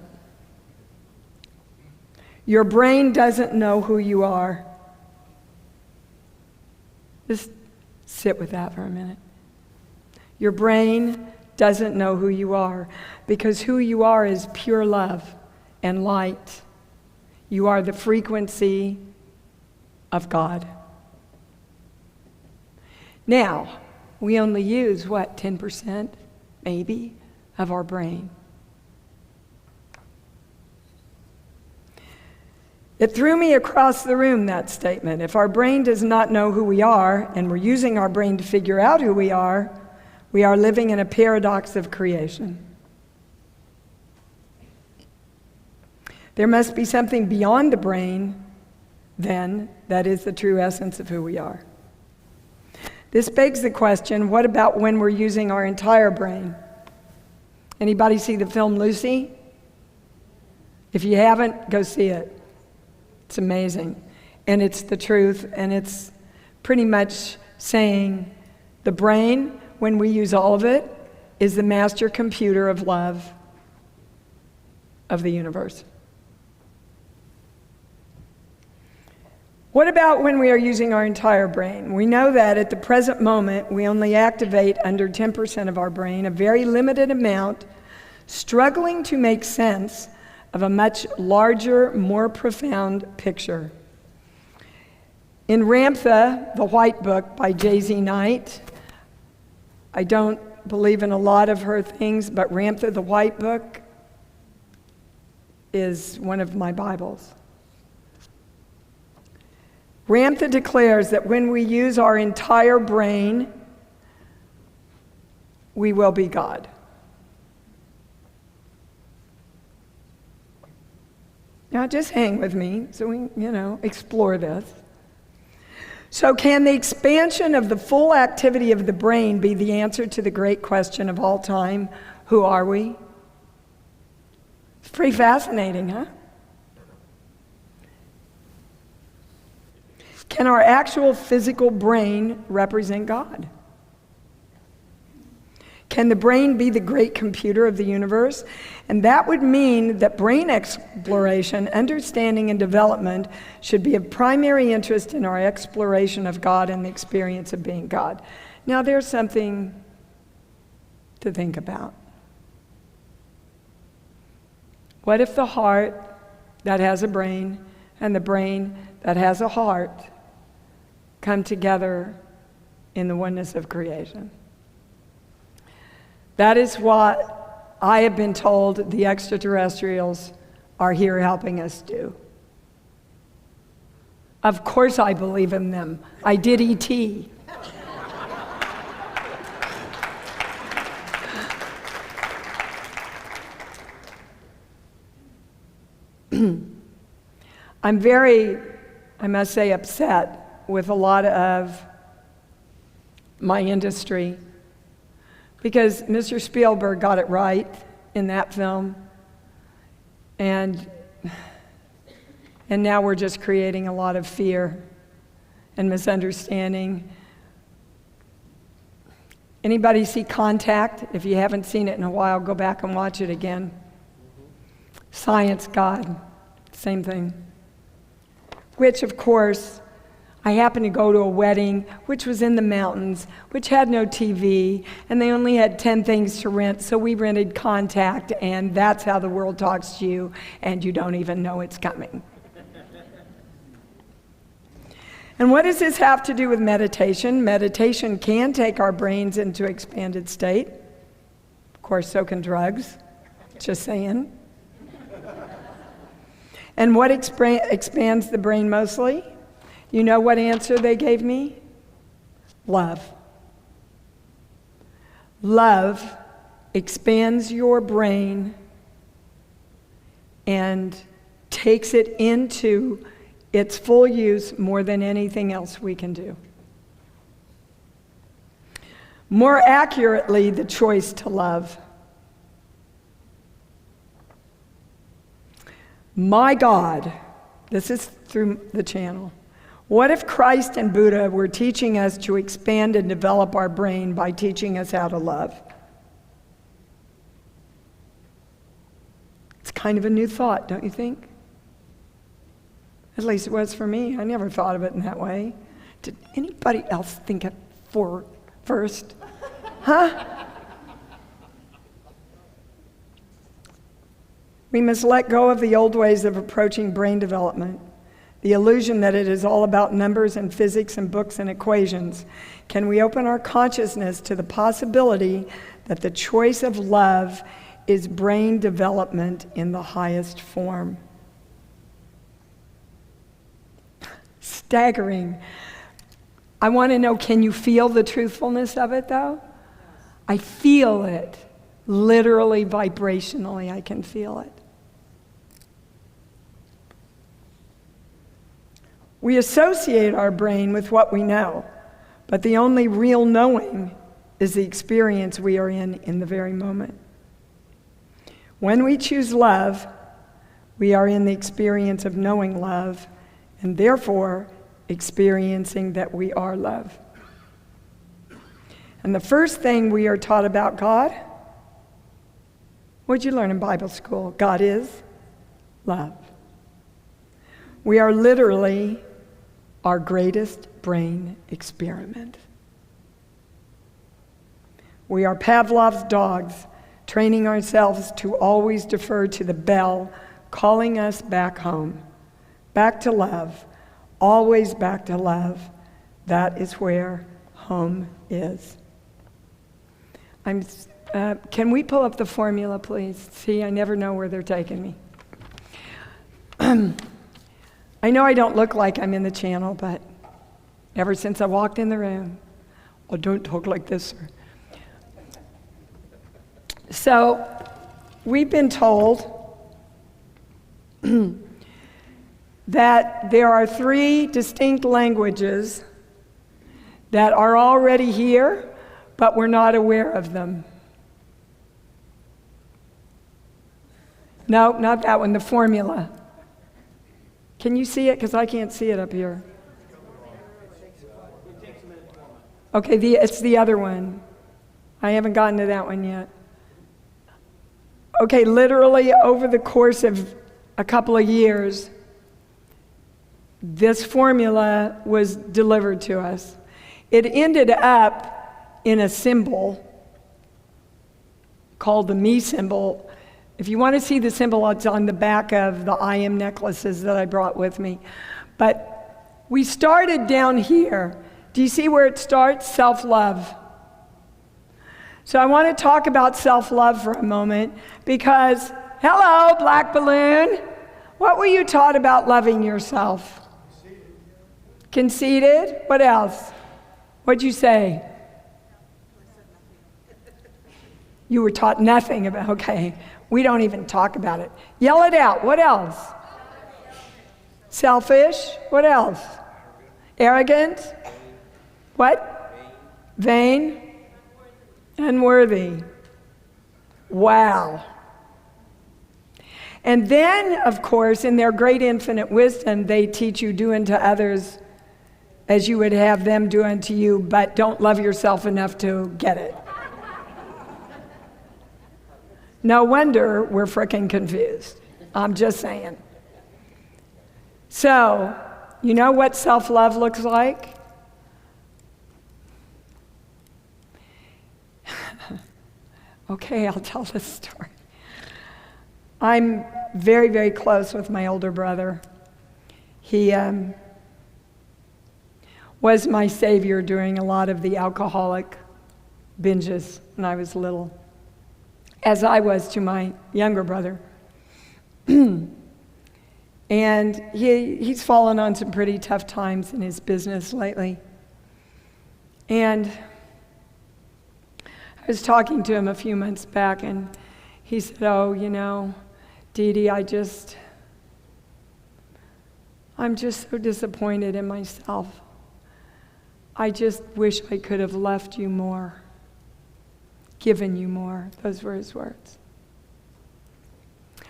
Your brain doesn't know who you are. Just sit with that for a minute. Your brain doesn't know who you are, because who you are is pure love and light. You are the frequency of God. Now, we only use, 10% maybe of our brain. It threw me across the room, that statement. If our brain does not know who we are, and we're using our brain to figure out who we are living in a paradox of creation. There must be something beyond the brain, then, that is the true essence of who we are. This begs the question, what about when we're using our entire brain? Anybody see the film Lucy? If you haven't, go see it. It's amazing. And it's the truth, and it's pretty much saying the brain, when we use all of it, is the master computer of love of the universe. What about when we are using our entire brain? We know that at the present moment, we only activate under 10% of our brain, a very limited amount, struggling to make sense of a much larger, more profound picture. In Ramtha, the White Book by J.Z. Knight, I don't believe in a lot of her things, but Ramtha, the White Book, is one of my Bibles. Ramtha declares that when we use our entire brain, we will be God. Now just hang with me so we, explore this. So can the expansion of the full activity of the brain be the answer to the great question of all time, who are we? It's pretty fascinating, huh? Can our actual physical brain represent God? Can the brain be the great computer of the universe? And that would mean that brain exploration, understanding, and development should be of primary interest in our exploration of God and the experience of being God. Now, there's something to think about. What if the heart that has a brain and the brain that has a heart come together in the oneness of creation? That is what I have been told the extraterrestrials are here helping us do. Of course I believe in them. I did E.T. I'm very, I must say, upset with a lot of my industry, because Mr. Spielberg got it right in that film, and now we're just creating a lot of fear and misunderstanding. Anybody see Contact? If you haven't seen it in a while, go back and watch it again. Science, God, same thing. Which, of course, I happened to go to a wedding, which was in the mountains, which had no TV, and they only had 10 things to rent, so we rented Contact, and that's how the world talks to you, and you don't even know it's coming. And what does this have to do with meditation? Meditation can take our brains into expanded state. Of course, so can drugs. Just saying. And what expands the brain mostly? You know what answer they gave me? Love. Love expands your brain and takes it into its full use more than anything else we can do. More accurately, the choice to love. My God, this is through the channel. What if Christ and Buddha were teaching us to expand and develop our brain by teaching us how to love? It's kind of a new thought, don't you think? At least it was for me. I never thought of it in that way. Did anybody else think it first? Huh? We must let go of the old ways of approaching brain development, the illusion that it is all about numbers and physics and books and equations. Can we open our consciousness to the possibility that the choice of love is brain development in the highest form? Staggering. I want to know, can you feel the truthfulness of it, though? I feel it. Literally, vibrationally, I can feel it. We associate our brain with what we know, but the only real knowing is the experience we are in the very moment. When we choose love, we are in the experience of knowing love, and therefore experiencing that we are love. And the first thing we are taught about God, what'd you learn in Bible school? God is love. We are literally our greatest brain experiment. We are Pavlov's dogs, training ourselves to always defer to the bell, calling us back home, back to love, always back to love. That is where home is. Can we pull up the formula, please? See, I never know where they're taking me. I know I don't look like I'm in the channel, but ever since I walked in the room, oh, don't talk like this, sir. So, we've been told that there are 3 distinct languages that are already here, but we're not aware of them. No, not that one, the formula. Can you see it? Because I can't see it up here. Okay, it's the other one. I haven't gotten to that one yet. Okay, literally over the course of a couple of years, this formula was delivered to us. It ended up in a symbol called the me symbol. If you want to see the symbol, it's on the back of the I am necklaces that I brought with me. But we started down here. Do you see where it starts? Self-love. So I want to talk about self-love for a moment because, hello, black balloon. What were you taught about loving yourself? Conceited. What else? What'd you say? You were taught nothing about, okay. We don't even talk about it. Yell it out. What else? Selfish. What else? Arrogant. What? Vain. Unworthy. Wow. And then, of course, in their great infinite wisdom, they teach you do unto others as you would have them do unto you, but don't love yourself enough to get it. No wonder we're frickin' confused. I'm just saying. So, you know what self-love looks like? Okay, I'll tell this story. I'm very, very close with my older brother. He was my savior during a lot of the alcoholic binges when I was little, as I was to my younger brother. And he's fallen on some pretty tough times in his business lately. And I was talking to him a few months back, and he said, oh, you know, Dee Dee, I'm just so disappointed in myself. I just wish I could have left you more, given you more. Those were his words. I'm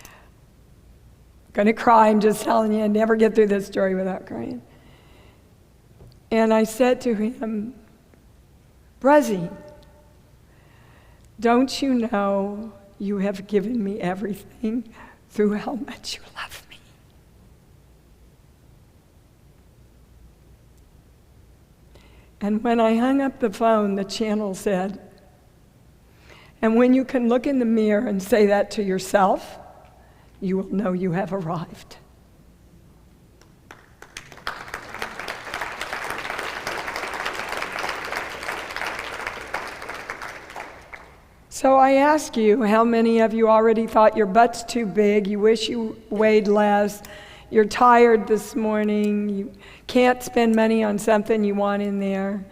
gonna cry, I'm just telling you, I never get through this story without crying. And I said to him, Bruzzy, don't you know you have given me everything through how much you love me? And when I hung up the phone, the channel said, and when you can look in the mirror and say that to yourself, you will know you have arrived. So I ask you, how many of you already thought your butt's too big, you wish you weighed less, you're tired this morning, you can't spend money on something you want in there?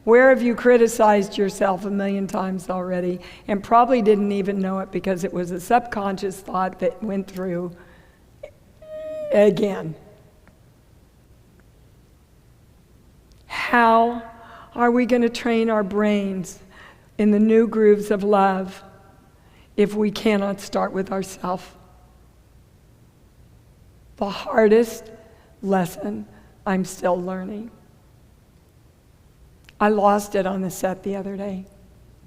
Where have you criticized yourself 1,000,000 times already and probably didn't even know it because it was a subconscious thought that went through again? How are we going to train our brains in the new grooves of love if we cannot start with ourselves? The hardest lesson I'm still learning. I lost it on the set the other day.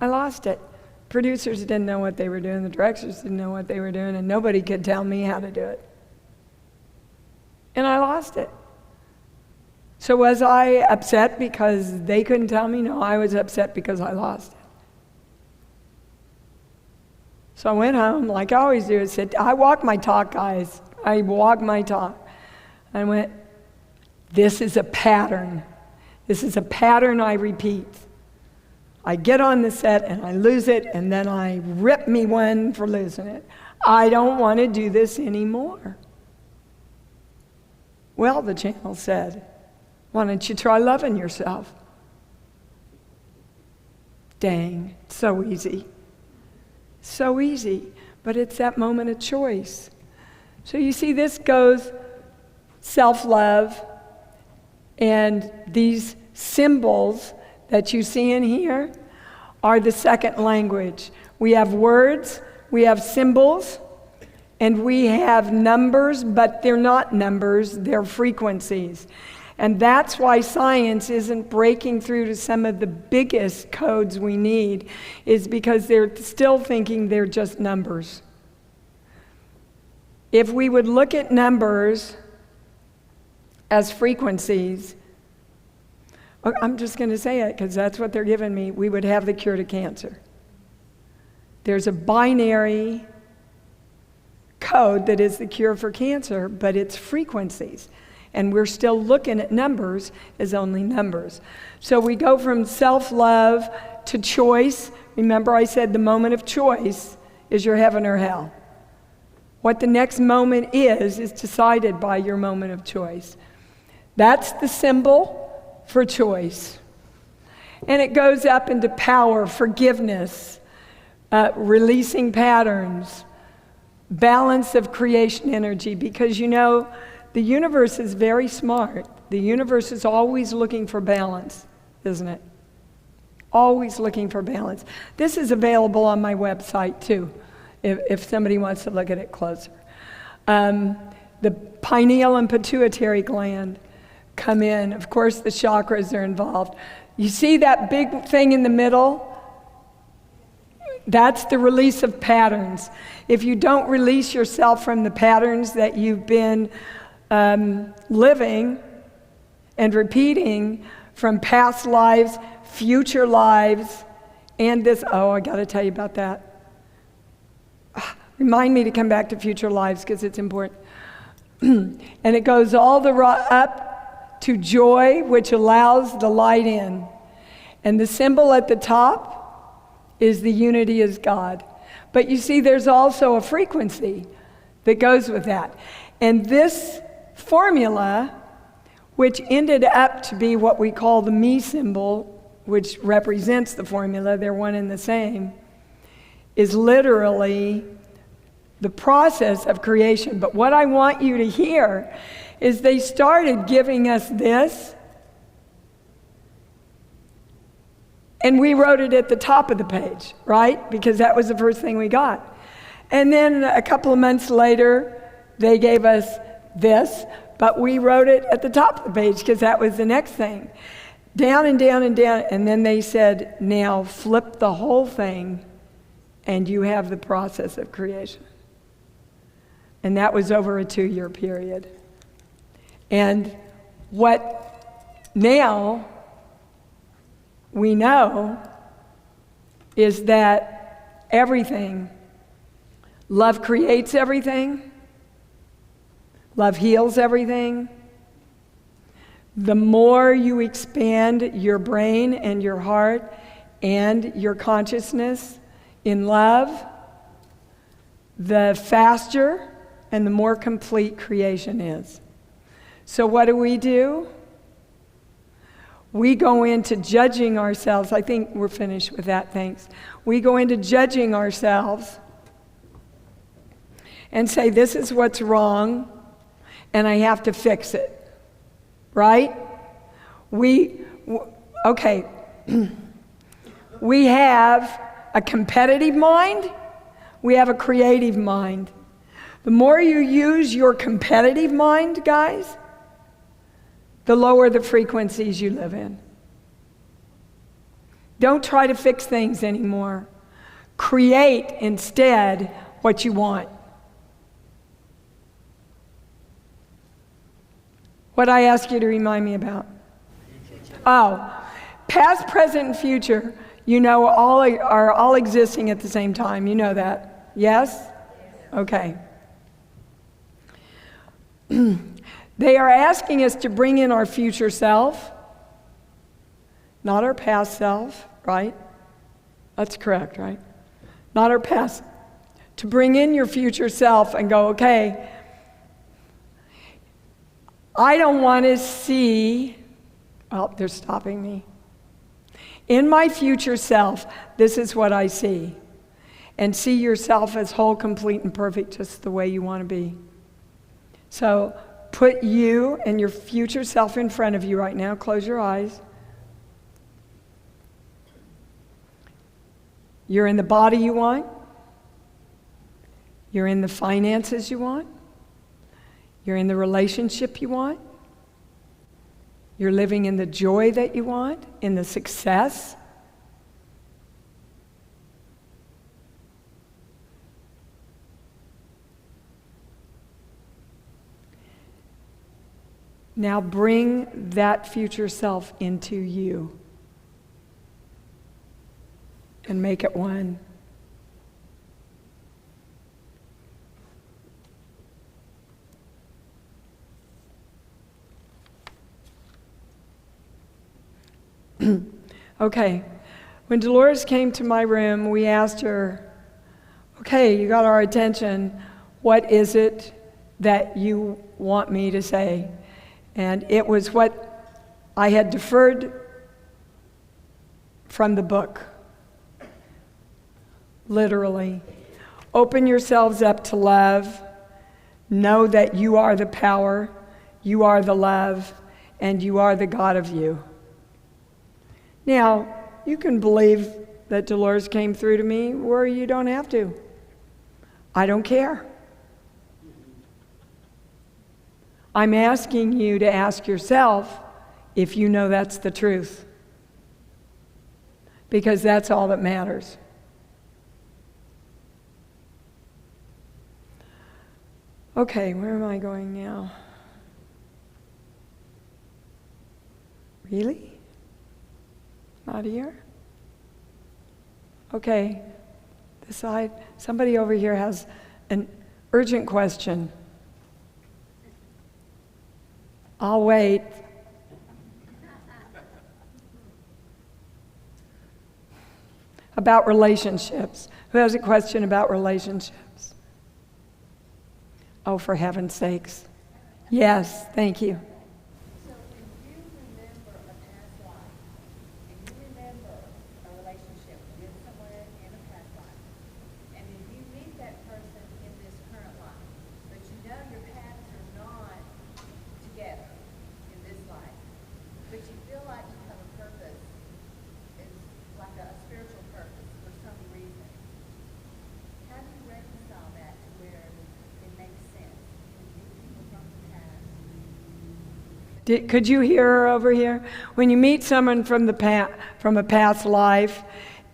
I lost it. Producers didn't know what they were doing, the directors didn't know what they were doing, and nobody could tell me how to do it. And I lost it. So was I upset because they couldn't tell me? No, I was upset because I lost it. So I went home, like I always do, I walk my talk, guys. I walk my talk. I went, this is a pattern. This is a pattern I repeat. I get on the set and I lose it, and then I rip me one for losing it. I don't want to do this anymore. Well, the channel said, why don't you try loving yourself? Dang, so easy. So easy, but it's that moment of choice. So you see, this goes self-love, and these symbols that you see in here are the second language. We have words, we have symbols, and we have numbers, but they're not numbers, they're frequencies. And that's why science isn't breaking through to some of the biggest codes we need, is because they're still thinking they're just numbers. If we would look at numbers as frequencies, I'm just going to say it because that's what they're giving me, we would have the cure to cancer. There's a binary code that is the cure for cancer, but it's frequencies. And we're still looking at numbers as only numbers. So we go from self-love to choice. Remember I said the moment of choice is your heaven or hell. What the next moment is decided by your moment of choice. That's the symbol for choice. And it goes up into power, forgiveness, releasing patterns, balance of creation energy, because you know, the universe is very smart. The universe is always looking for balance, isn't it? Always looking for balance. This is available on my website too, if somebody wants to look at it closer. The pineal and pituitary gland come in. Of course, the chakras are involved. You see that big thing in the middle? That's the release of patterns. If you don't release yourself from the patterns that you've been living and repeating from past lives, future lives, and this, I got to tell you about that. Remind me to come back to future lives because it's important. And it goes all the up to joy, which allows the light in. And the symbol at the top is the unity as God. But you see, there's also a frequency that goes with that. And this formula, which ended up to be what we call the me symbol, which represents the formula, they're one and the same, is literally the process of creation. But what I want you to hear is they started giving us this, and we wrote it at the top of the page, right? Because that was the first thing we got. And then a couple of months later, they gave us this, but we wrote it at the top of the page because that was the next thing. Down and down and down, and then they said, now flip the whole thing, and you have the process of creation. And that was over a 2-year period. And what now we know is that everything, love creates everything, love heals everything. The more you expand your brain and your heart and your consciousness in love, the faster and the more complete creation is. So what do? We go into judging ourselves. I think we're finished with that, thanks. We go into judging ourselves and say, this is what's wrong, and I have to fix it. Right? Okay. We have a competitive mind. We have a creative mind. The more you use your competitive mind, guys, the lower the frequencies you live in. Don't try to fix things anymore. Create instead what you want. What I ask you to remind me about? Past, present, and future, you know, are all existing at the same time. You know that. Yes? Okay. They are asking us to bring in our future self, not our past self, right? That's correct, right? Not our past. To bring in your future self and go, okay, I don't want to see, oh, they're stopping me. In my future self, this is what I see. And see yourself as whole, complete, and perfect, just the way you want to be. So put you and your future self in front of you right now. Close your eyes. You're in the body you want. You're in the finances you want. You're in the relationship you want. You're living in the joy that you want, in the success. Now bring that future self into you and make it one. Okay, when Dolores came to my room, we asked her, okay, you got our attention. What is it that you want me to say? And it was what I had deferred from the book. Literally. Open yourselves up to love. Know that you are the power, you are the love, and you are the God of you. Now, you can believe that Dolores came through to me, or you don't have to. I don't care. I'm asking you to ask yourself if you know that's the truth. Because that's all that matters. Okay, where am I going now? Really? Not here? Okay, this side. Somebody over here has an urgent question. I'll wait. About relationships. Who has a question about relationships? Oh, for heaven's sakes. Yes, thank you. So if you remember a past life, and you remember a relationship with someone in a past life, and then you meet that person in this current life, but you know your paths are not together in this life, but you feel like you have a purpose, it's like a spiritual purpose for some reason. How do you reconcile that to where it makes sense? When you people from the past. Could you hear her over here? When you meet someone from a past life,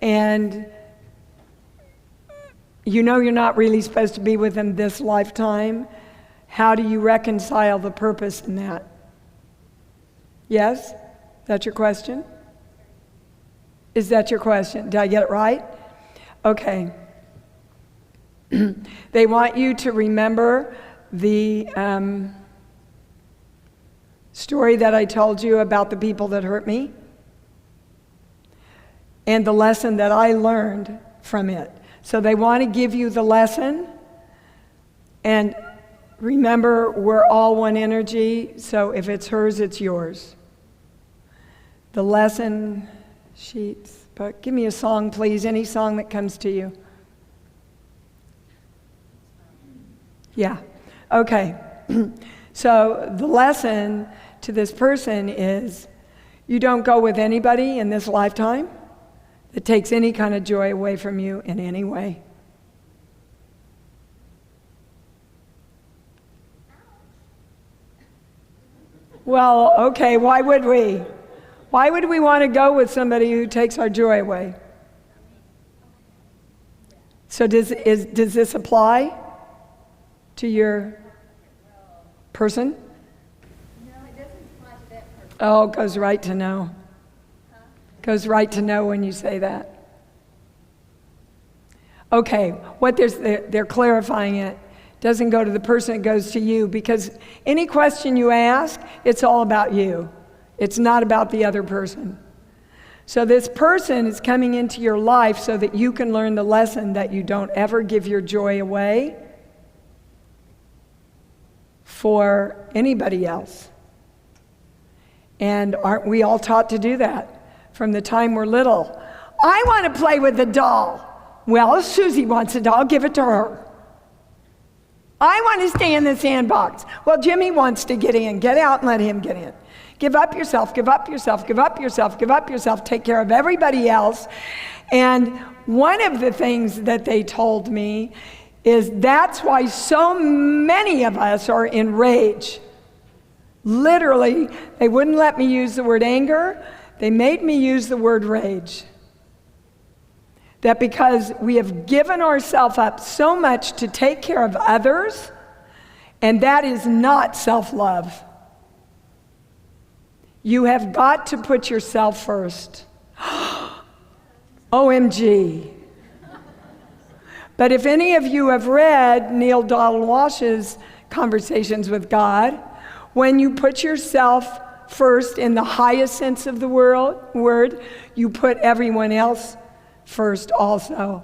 and you know you're not really supposed to be with them this lifetime, how do you reconcile the purpose in that? Yes? That's your question? Is that your question? Did I get it right? Okay. They want you to remember the story that I told you about the people that hurt me and the lesson that I learned from it. So they want to give you the lesson, and remember, we're all one energy, so if it's hers, it's yours. The lesson sheets. But give me a song, please, any song that comes to you. Yeah, okay. So the lesson to this person is you don't go with anybody in this lifetime that takes any kind of joy away from you in any way. Well, okay, why would we? Why would we want to go with somebody who takes our joy away? So does this apply to your person? No, it doesn't apply to that person. Oh, it goes right to no. Goes right to no when you say that. Okay, what they're clarifying it. Doesn't go to the person, it goes to you, because any question you ask, it's all about you. It's not about the other person. So this person is coming into your life so that you can learn the lesson that you don't ever give your joy away for anybody else. And aren't we all taught to do that from the time we're little? I want to play with the doll. Well, if Susie wants a doll, give it to her. I want to stay in the sandbox. Well, Jimmy wants to get in. Get out and let him get in. Give up yourself, give up yourself, give up yourself, give up yourself. Take care of everybody else. And one of the things that they told me is that's why so many of us are in rage. Literally, they wouldn't let me use the word anger. They made me use the word rage. That because we have given ourselves up so much to take care of others, and that is not self-love. You have got to put yourself first. OMG. But if any of you have read Neil Donald Walsh's Conversations with God, when you put yourself first in the highest sense of the word, you put everyone else first also.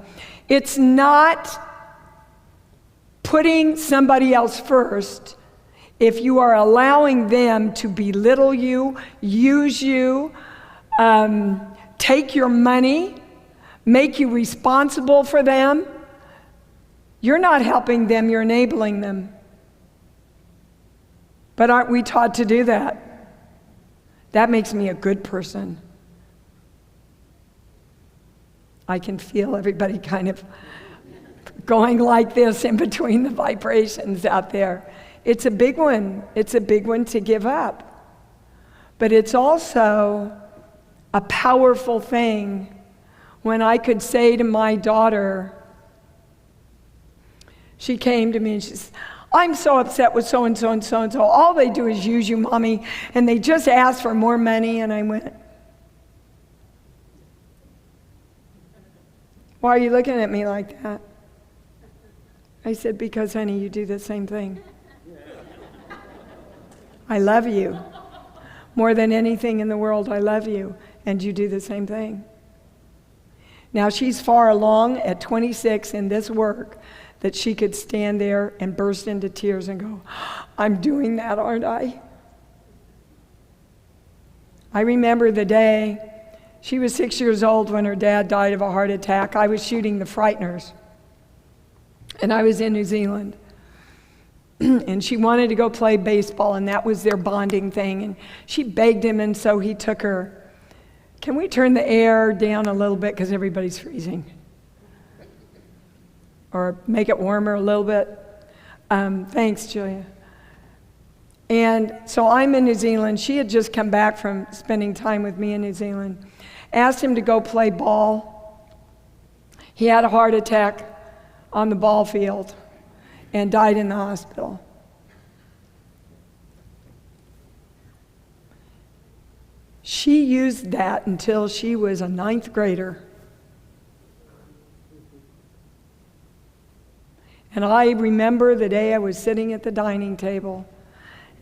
It's not putting somebody else first if you are allowing them to belittle you, use you, take your money, make you responsible for them. You're not helping them, you're enabling them. But aren't we taught to do that? That makes me a good person. I can feel everybody kind of going like this in between the vibrations out there. It's a big one. It's a big one to give up. But it's also a powerful thing when I could say to my daughter, she came to me and she says, I'm so upset with so-and-so and so-and-so. All they do is use you, Mommy, and they just ask for more money. And I went, why are you looking at me like that? I said, because, honey, you do the same thing. I love you. More than anything in the world, I love you. And you do the same thing. Now, she's far along at 26 in this work that she could stand there and burst into tears and go, I'm doing that, aren't I? I remember the day, she was 6 years old when her dad died of a heart attack. I was shooting the Frighteners, and I was in New Zealand. And she wanted to go play baseball, and that was their bonding thing. And she begged him, and so he took her. Can we turn the air down a little bit because everybody's freezing? Or make it warmer a little bit? Thanks, Julia. And so I'm in New Zealand. She had just come back from spending time with me in New Zealand. Asked him to go play ball. He had a heart attack on the ball field and died in the hospital. She used that until she was a 9th grader. And I remember the day I was sitting at the dining table,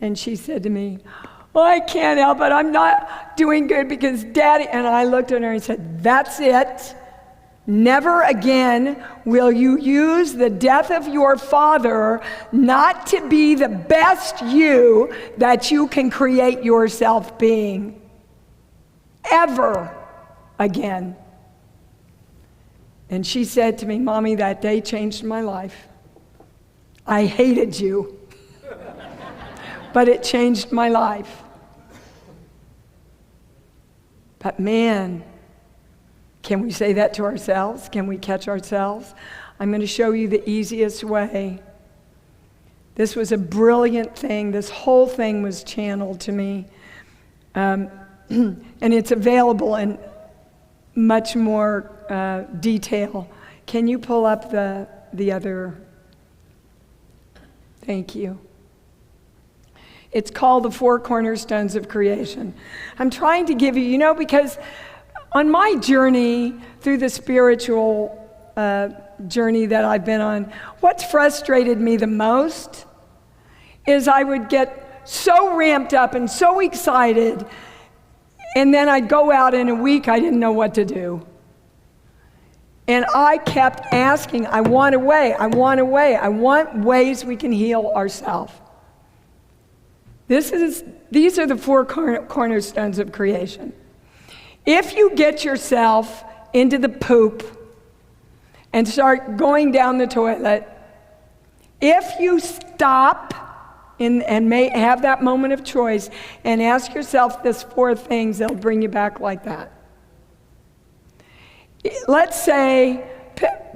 and she said to me, oh, I can't help it, I'm not doing good because Daddy, and I looked at her and said, that's it. Never again will you use the death of your father not to be the best you that you can create yourself being. Ever again. And she said to me, Mommy, that day changed my life. I hated you, but it changed my life. But man, can we say that to ourselves? Can we catch ourselves? I'm going to show you the easiest way. This was a brilliant thing. This whole thing was channeled to me. And it's available in much more detail. Can you pull up the other? Thank you. It's called The Four Cornerstones of Creation. I'm trying to give you, because on my journey through the spiritual journey that I've been on, what's frustrated me the most is I would get so ramped up and so excited, and then I'd go out in a week, I didn't know what to do. And I kept asking, I want a way, I want a way, I want ways we can heal ourselves. These are the four cornerstones of creation. If you get yourself into the poop and start going down the toilet, if you stop and may have that moment of choice and ask yourself these four things, they'll bring you back like that. Let's say,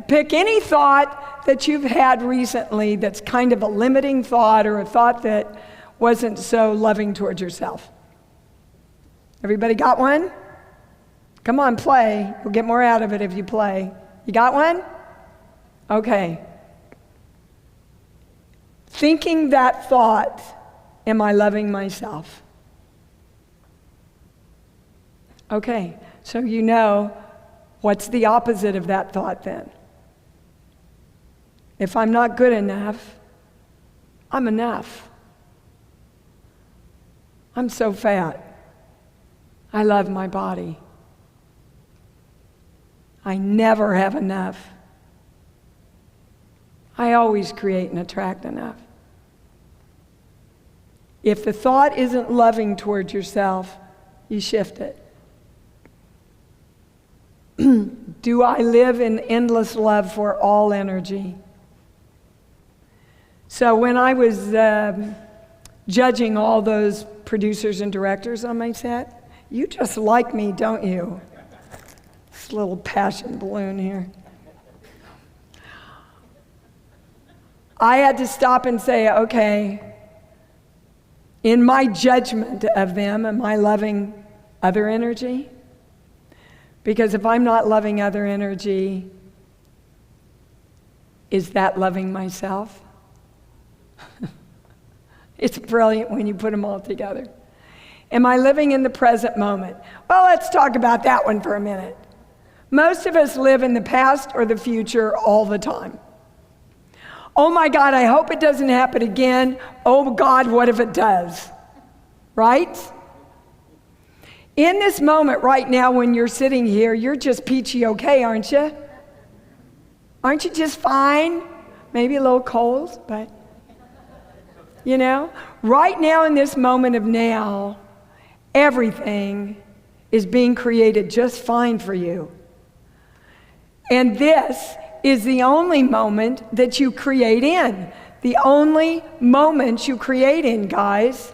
pick any thought that you've had recently that's kind of a limiting thought or a thought that wasn't so loving towards yourself. Everybody got one? Come on, play. You'll get more out of it if you play. You got one? Okay. Thinking that thought, am I loving myself? Okay, so you know what's the opposite of that thought then? If I'm not good enough, I'm enough. I'm so fat. I love my body. I never have enough. I always create and attract enough. If the thought isn't loving towards yourself, you shift it. Do I live in endless love for all energy? So when I was judging all those producers and directors on my set, you just like me, don't you? This little passion balloon here. I had to stop and say, okay, in my judgment of them, am I loving other energy? Because if I'm not loving other energy, is that loving myself? It's brilliant when you put them all together. Am I living in the present moment? Well, let's talk about that one for a minute. Most of us live in the past or the future all the time. Oh my God, I hope it doesn't happen again. Oh God, what if it does? Right? In this moment right now when you're sitting here, you're just peachy okay, aren't you? Aren't you just fine? Maybe a little cold, but you know, right now in this moment of now, everything is being created just fine for you. And this is the only moment that you create in. The only moment you create in, guys.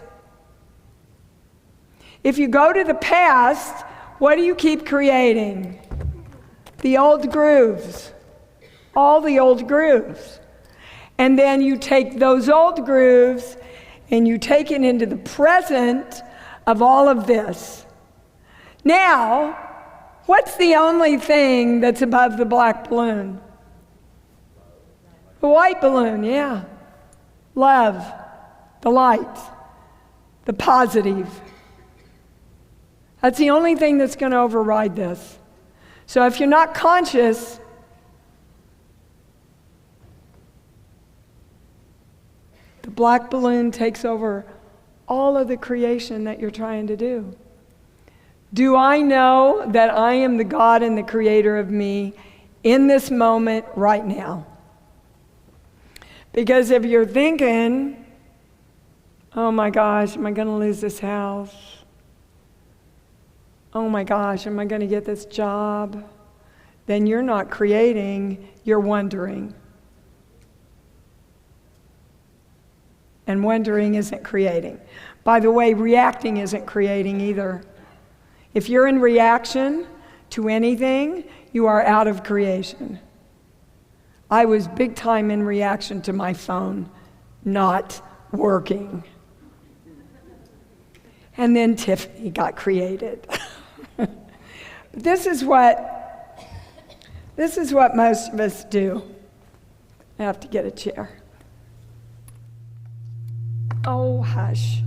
If you go to the past, what do you keep creating? The old grooves. All the old grooves. And then you take those old grooves and you take it into the present of all of this. Now, what's the only thing that's above the black balloon? The white balloon, yeah. Love, the light, the positive. That's the only thing that's going to override this. So if you're not conscious, the black balloon takes over all of the creation that you're trying to do. Do I know that I am the God and the creator of me in this moment right now? Because if you're thinking, oh my gosh, am I going to lose this house? Oh my gosh, am I going to get this job? Then you're not creating, you're wondering. And wondering isn't creating. By the way, reacting isn't creating either. If you're in reaction to anything, you are out of creation. I was big time in reaction to my phone not working. And then Tiffany got created. This is what most of us do. I have to get a chair. Oh, hush.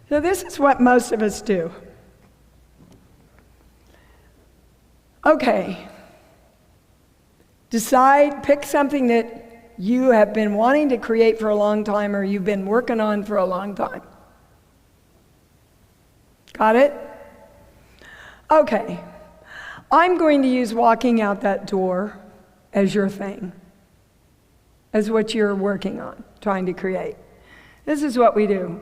So this is what most of us do. Okay. Pick something that you have been wanting to create for a long time or you've been working on for a long time. Got it? Okay, I'm going to use walking out that door as your thing, as what you're working on, trying to create. This is what we do.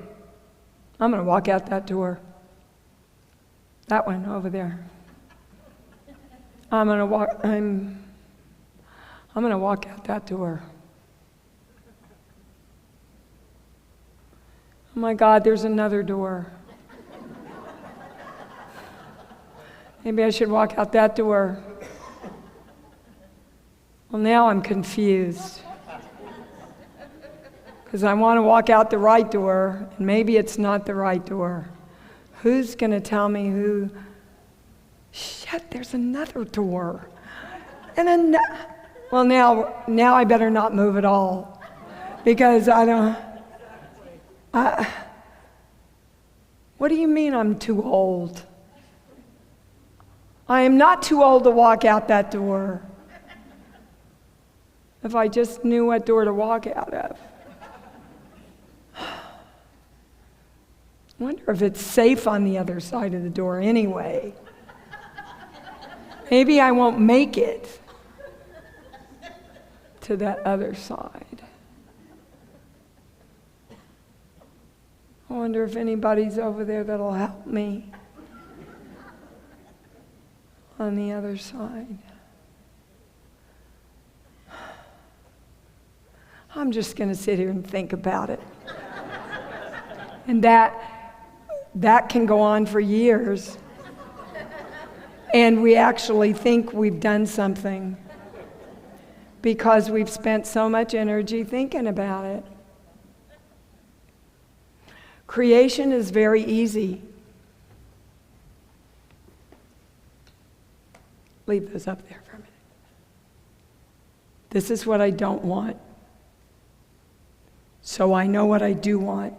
I'm going to walk out that door. That one over there. I'm going to walk out that door. Oh my God, there's another door. Maybe I should walk out that door. Well, now I'm confused. Because I want to walk out the right door, and maybe it's not the right door. Who's going to tell me who? Shit, there's another door. And well, now I better not move at all. Because what do you mean I'm too old? I am not too old to walk out that door. If I just knew what door to walk out of. I wonder if it's safe on the other side of the door anyway. Maybe I won't make it to that other side. I wonder if anybody's over there that'll help me on the other side. I'm just going to sit here and think about it. And that can go on for years. And we actually think we've done something because we've spent so much energy thinking about it. Creation is very easy. Leave those up there for a minute. This is what I don't want. So I know what I do want.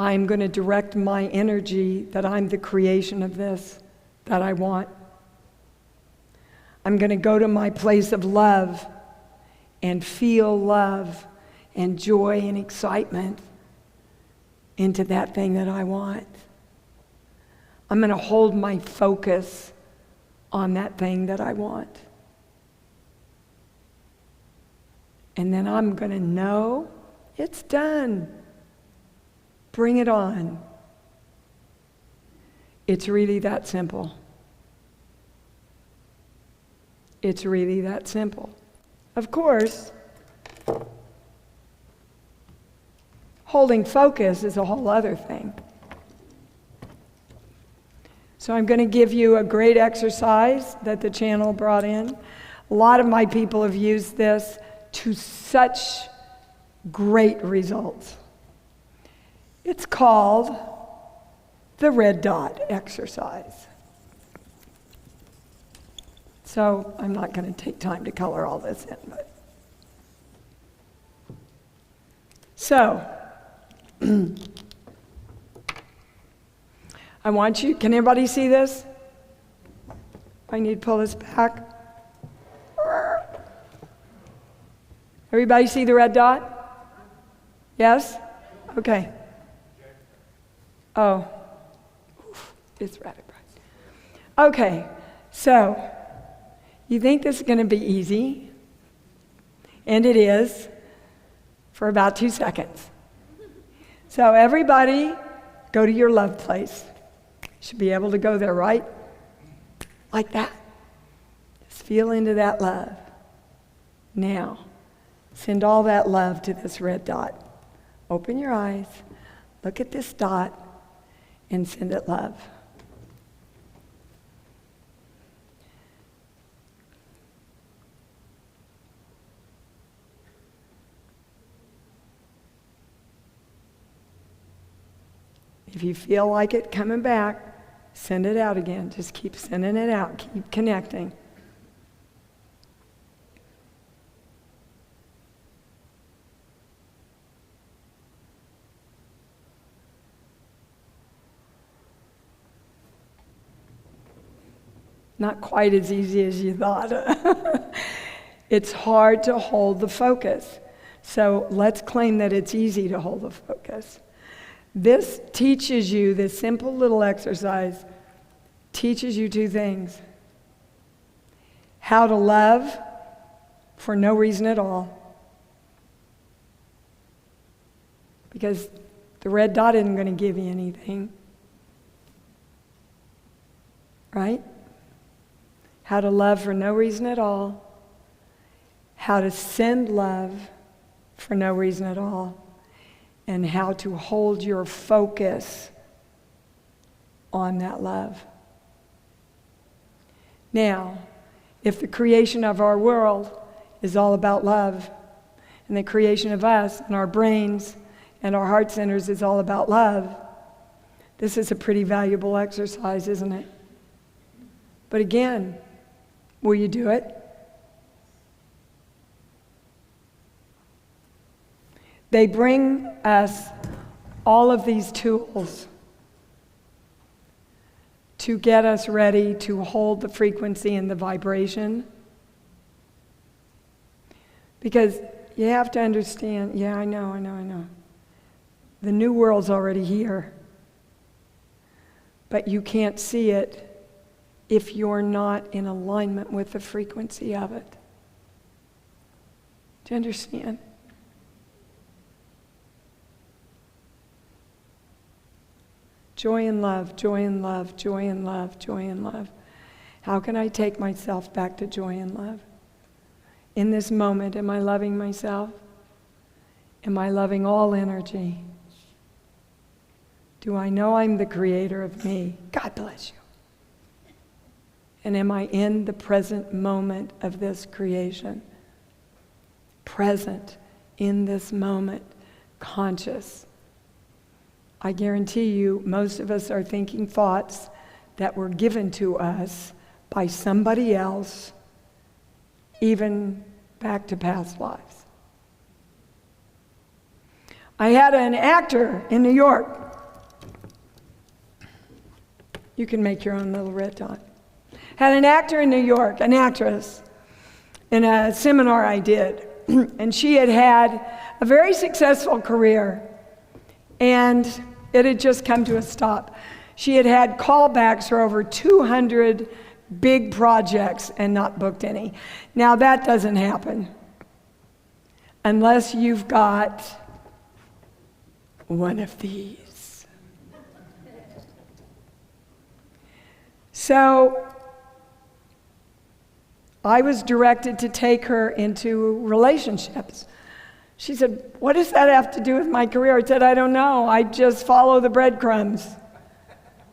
I'm going to direct my energy that I'm the creation of this that I want. I'm going to go to my place of love and feel love and joy and excitement into that thing that I want. I'm going to hold my focus on that thing that I want. And then I'm going to know it's done. Bring it on. It's really that simple. It's really that simple. Of course, holding focus is a whole other thing. So I'm going to give you a great exercise that the channel brought in. A lot of my people have used this to such great results. It's called the red dot exercise. So I'm not going to take time to color all this in, but so I want you, can everybody see this? I need to pull this back. Everybody see the red dot? Yes? Okay. Oh, it's rather bright. Okay, so you think this is going to be easy, and it is, for about 2 seconds. So everybody, go to your love place. You should be able to go there, right? Like that. Just feel into that love. Now, send all that love to this red dot. Open your eyes, look at this dot, and send it love. If you feel like it coming back, send it out again. Just keep sending it out. Keep connecting. Not quite as easy as you thought. It's hard to hold the focus. So let's claim that it's easy to hold the focus. This teaches you, this simple little exercise teaches you two things. How to love for no reason at all. Because the red dot isn't going to give you anything. Right? How to love for no reason at all. How to send love for no reason at all. And how to hold your focus on that love. Now, if the creation of our world is all about love, and the creation of us and our brains and our heart centers is all about love, this is a pretty valuable exercise, isn't it? But again, will you do it? They bring us all of these tools to get us ready to hold the frequency and the vibration. Because you have to understand, I know. The new world's already here. But you can't see it if you're not in alignment with the frequency of it. Do you understand? Joy and love, joy and love, joy and love, joy and love. How can I take myself back to joy and love? In this moment, am I loving myself? Am I loving all energy? Do I know I'm the creator of me? God bless you. And am I in the present moment of this creation? Present in this moment, conscious. I guarantee you, most of us are thinking thoughts that were given to us by somebody else, even back to past lives. I had an actor in New York. You can make your own little red dot. Had an actor in New York, an actress, in a seminar I did. And she had had a very successful career. And it had just come to a stop. She had had callbacks for over 200 big projects and not booked any. Now that doesn't happen unless you've got one of these. So I was directed to take her into relationships. She said, "What does that have to do with my career?" I said, "I don't know. I just follow the breadcrumbs.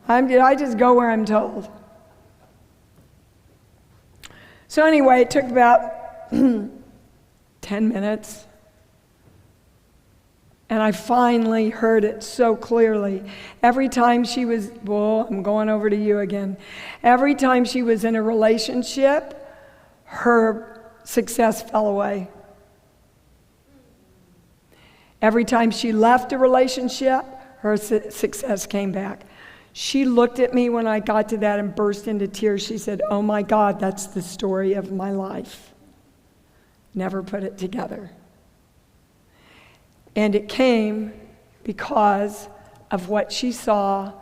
I just go where I'm told." So anyway, it took about 10 minutes. And I finally heard it so clearly. Every time she was, I'm going over to you again. Every time she was in a relationship, her success fell away. Every time she left a relationship, her success came back. She looked at me when I got to that and burst into tears. She said, "Oh my God, that's the story of my life." Never put it together. And it came because of what she saw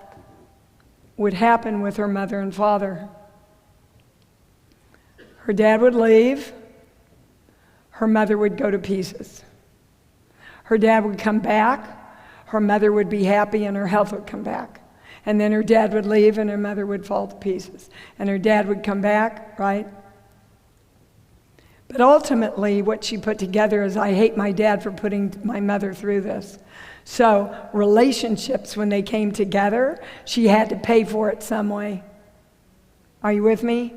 would happen with her mother and father. Her dad would leave. Her mother would go to pieces. Her dad would come back, her mother would be happy, and her health would come back. And then her dad would leave, and her mother would fall to pieces. And her dad would come back, right? But ultimately, what she put together is, I hate my dad for putting my mother through this. So relationships, when they came together, she had to pay for it some way. Are you with me?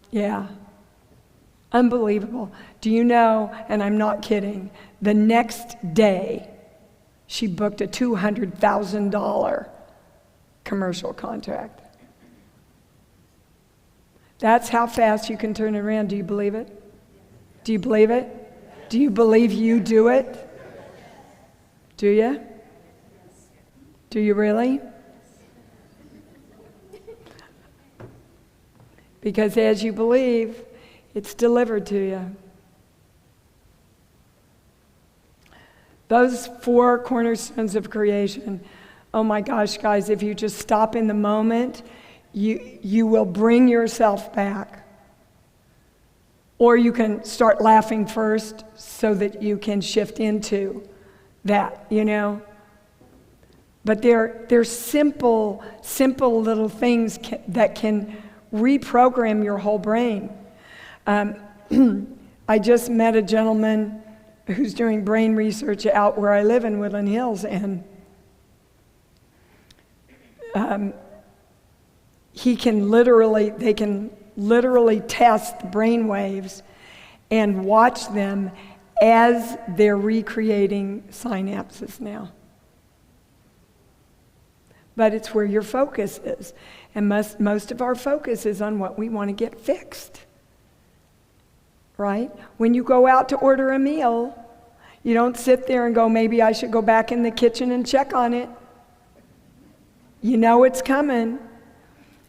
Yeah. Unbelievable. Do you know, and I'm not kidding, the next day, she booked a $200,000 commercial contract. That's how fast you can turn it around. Do you believe it? Do you believe it? Do you believe you do it? Do you? Do you really? Because as you believe, it's delivered to you. Those 4 cornerstones of creation, oh my gosh, guys, if you just stop in the moment, you will bring yourself back. Or you can start laughing first so that you can shift into that, you know. But they're simple little things that can reprogram your whole brain. I just met a gentleman who's doing brain research out where I live in Woodland Hills, and they can literally test the brain waves and watch them as they're recreating synapses now. But it's where your focus is. And most of our focus is on what we want to get fixed. Right? When you go out to order a meal, you don't sit there and go, maybe I should go back in the kitchen and check on it. You know it's coming.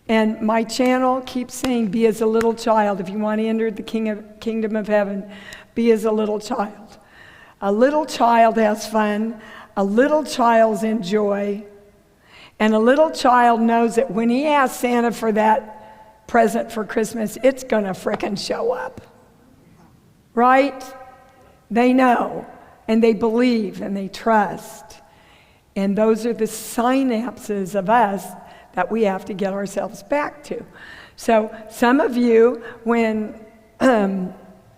And my channel keeps saying, be as a little child. If you want to enter the kingdom of heaven, be as a little child. A little child has fun. A little child's in joy. And a little child knows that when he asks Santa for that present for Christmas, it's going to frickin' show up. Right? They know, and they believe, and they trust. And those are the synapses of us that we have to get ourselves back to. So some of you, when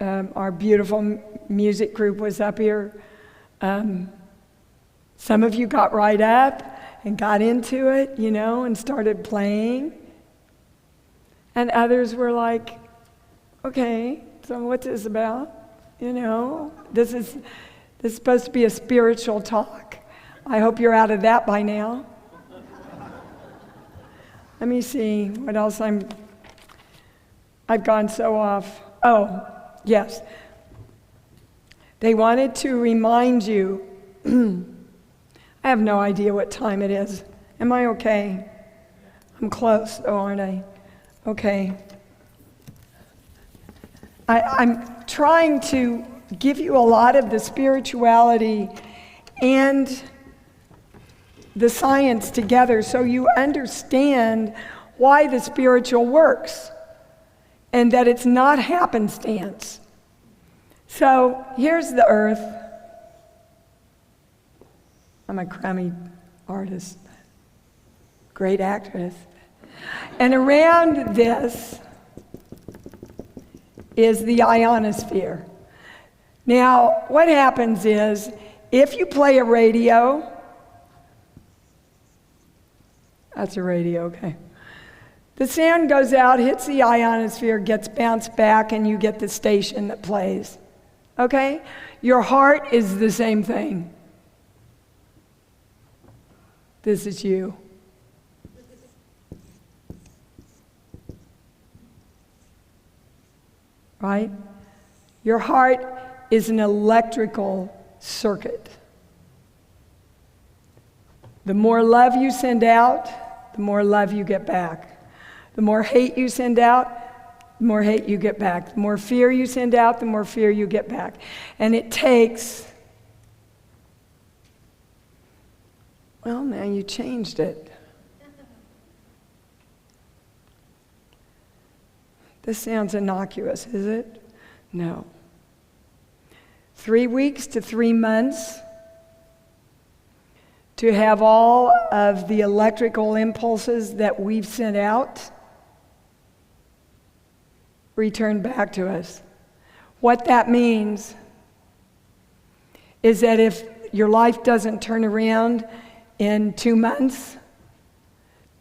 our beautiful music group was up here, some of you got right up and got into it, you know, and started playing. And others were like, okay, so what's this about? You know, this is supposed to be a spiritual talk. I hope you're out of that by now. Let me see what else I've gone so off. Oh, yes. They wanted to remind you, I have no idea what time it is. Am I okay? I'm close, though, aren't I? Okay. I'm trying to give you a lot of the spirituality and the science together so you understand why the spiritual works and that it's not happenstance. So here's the earth. I'm a crummy artist, great actress. And around this is the ionosphere. Now, what happens is, if you play a radio, that's a radio, okay. The sound goes out, hits the ionosphere, gets bounced back, and you get the station that plays. Okay? Your heart is the same thing. This is you. Right? Your heart is an electrical circuit. The more love you send out, the more love you get back. The more hate you send out, the more hate you get back. The more fear you send out, the more fear you get back. And it takes, well, now you changed it. This sounds innocuous, is it? No. 3 weeks to 3 months to have all of the electrical impulses that we've sent out returned back to us. What that means is that if your life doesn't turn around in 2 months,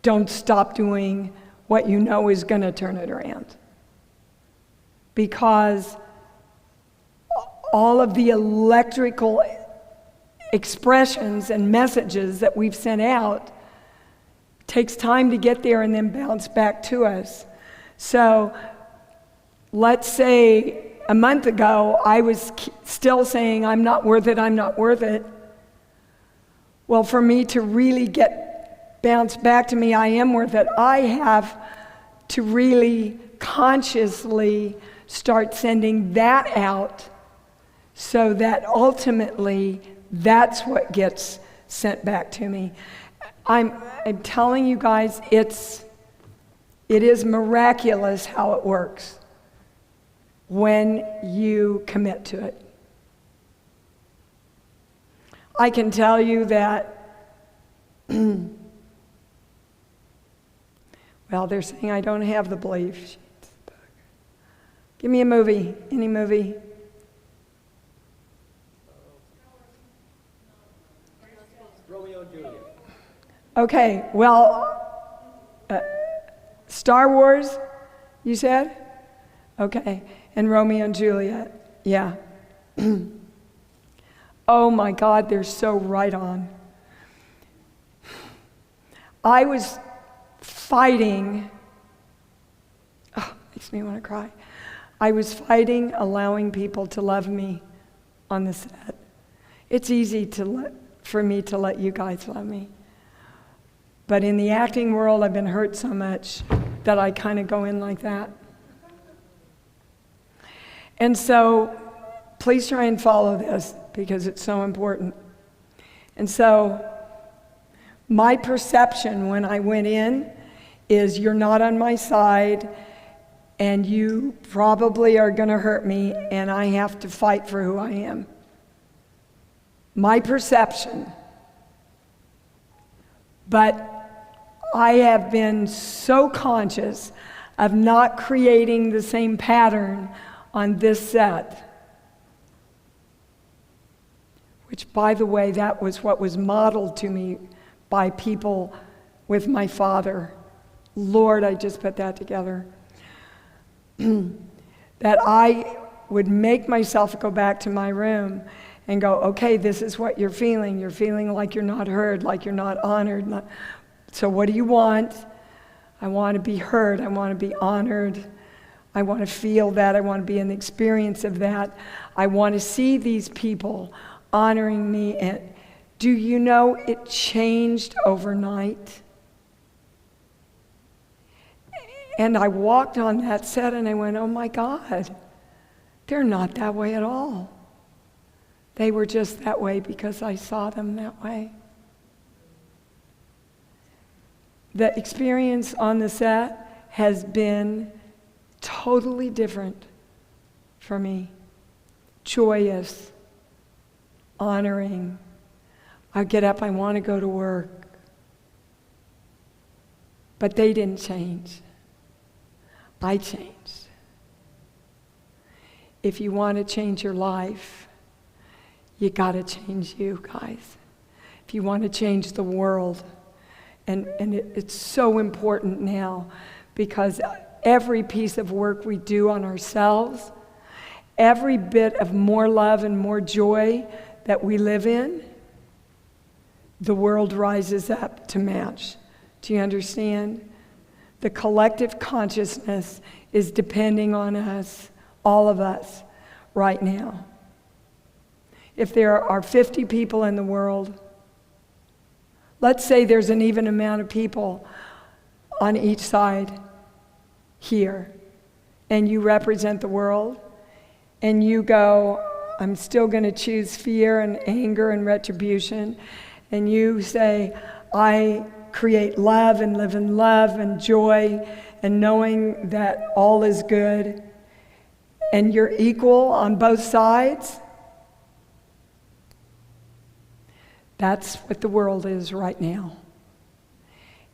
don't stop doing what you know is going to turn it around. Because all of the electrical expressions and messages that we've sent out takes time to get there and then bounce back to us. So let's say a month ago I was still saying I'm not worth it, I'm not worth it. Well, for me to really get bounced back to me, I am worth it, I have to really consciously start sending that out so that ultimately That's what gets sent back to me. I'm telling you guys, it is miraculous how it works when you commit to it. I can tell you that, well, they're saying I don't have the belief. Give me a movie, any movie. Romeo and Juliet. Okay, well, Star Wars, you said? Okay, and Romeo and Juliet, yeah. Oh my God, they're so right on. I was fighting, makes me want to cry. I was fighting allowing people to love me on the set. It's easy for me to let you guys love me. But in the acting world, I've been hurt so much that I kind of go in like that. And so, please try and follow this because it's so important. And so, my perception when I went in is you're not on my side and you probably are going to hurt me and I have to fight for who I am. My perception. But I have been so conscious of not creating the same pattern on this set. Which, by the way, that was what was modeled to me by people with my father. Lord, I just put that together. That I would make myself go back to my room and go, okay, this is what you're feeling. You're feeling like you're not heard, like you're not honored. So what do you want? I want to be heard. I want to be honored. I want to feel that. I want to be in the experience of that. I want to see these people honoring me. And do you know it changed overnight? And I walked on that set and I went, oh my God, they're not that way at all. They were just that way because I saw them that way. The experience on the set has been totally different for me. Joyous, honoring. I get up, I want to go to work. But they didn't change. I changed. If you want to change your life, you got to change you, guys. If you want to change the world, and it's so important now because every piece of work we do on ourselves, every bit of more love and more joy that we live in, the world rises up to match. Do you understand? The collective consciousness is depending on us, all of us, right now. If there are 50 people in the world, let's say there's an even amount of people on each side here, and you represent the world, and you go, I'm still going to choose fear and anger and retribution, and you say, I create love and live in love and joy and knowing that all is good, and you're equal on both sides. That's what the world is right now.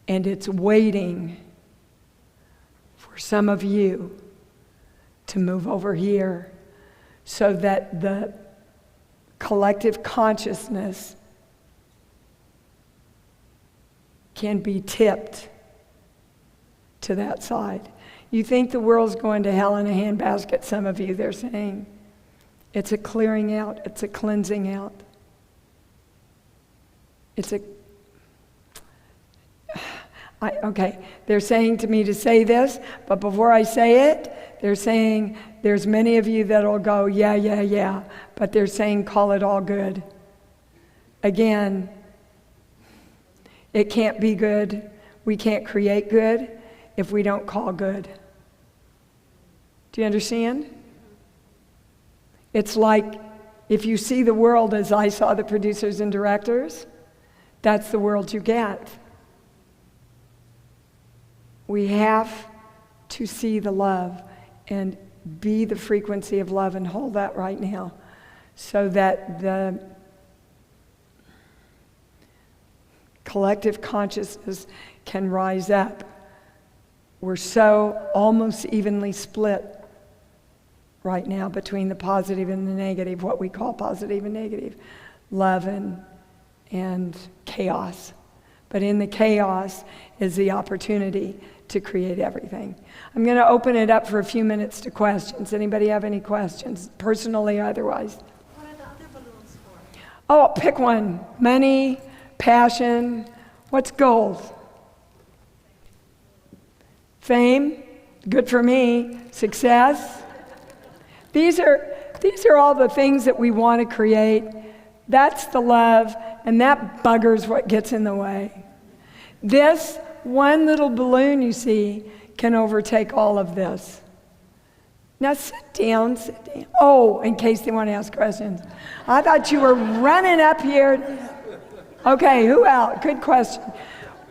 And it's waiting for some of you to move over here so that the collective consciousness can be tipped to that side. You think the world's going to hell in a handbasket, some of you, they're saying. It's a clearing out, it's a cleansing out. Okay, they're saying to me to say this, but before I say it, they're saying there's many of you that'll go, yeah, but they're saying call it all good. Again, it can't be good. We can't create good if we don't call good. Do you understand? It's like If you see the world as I saw the producers and directors, that's the world you get. We have to see the love and be the frequency of love and hold that right now so that the collective consciousness can rise up. We're so almost evenly split right now between the positive and the negative, what we call positive and negative, love and chaos. But in the chaos is the opportunity to create everything. I'm going to open it up for a few minutes to questions. Anybody have any questions, personally or otherwise? What are the other balloons for? Oh, pick one. Money, passion. What's gold? Fame. Good for me. Success. These are all the things that we want to create. That's the love, and that bugger's what gets in the way. This one little balloon you see can overtake all of this. Now sit down, sit down. Oh, in case they want to ask questions. I thought you were running up here. Okay, who else? Good question.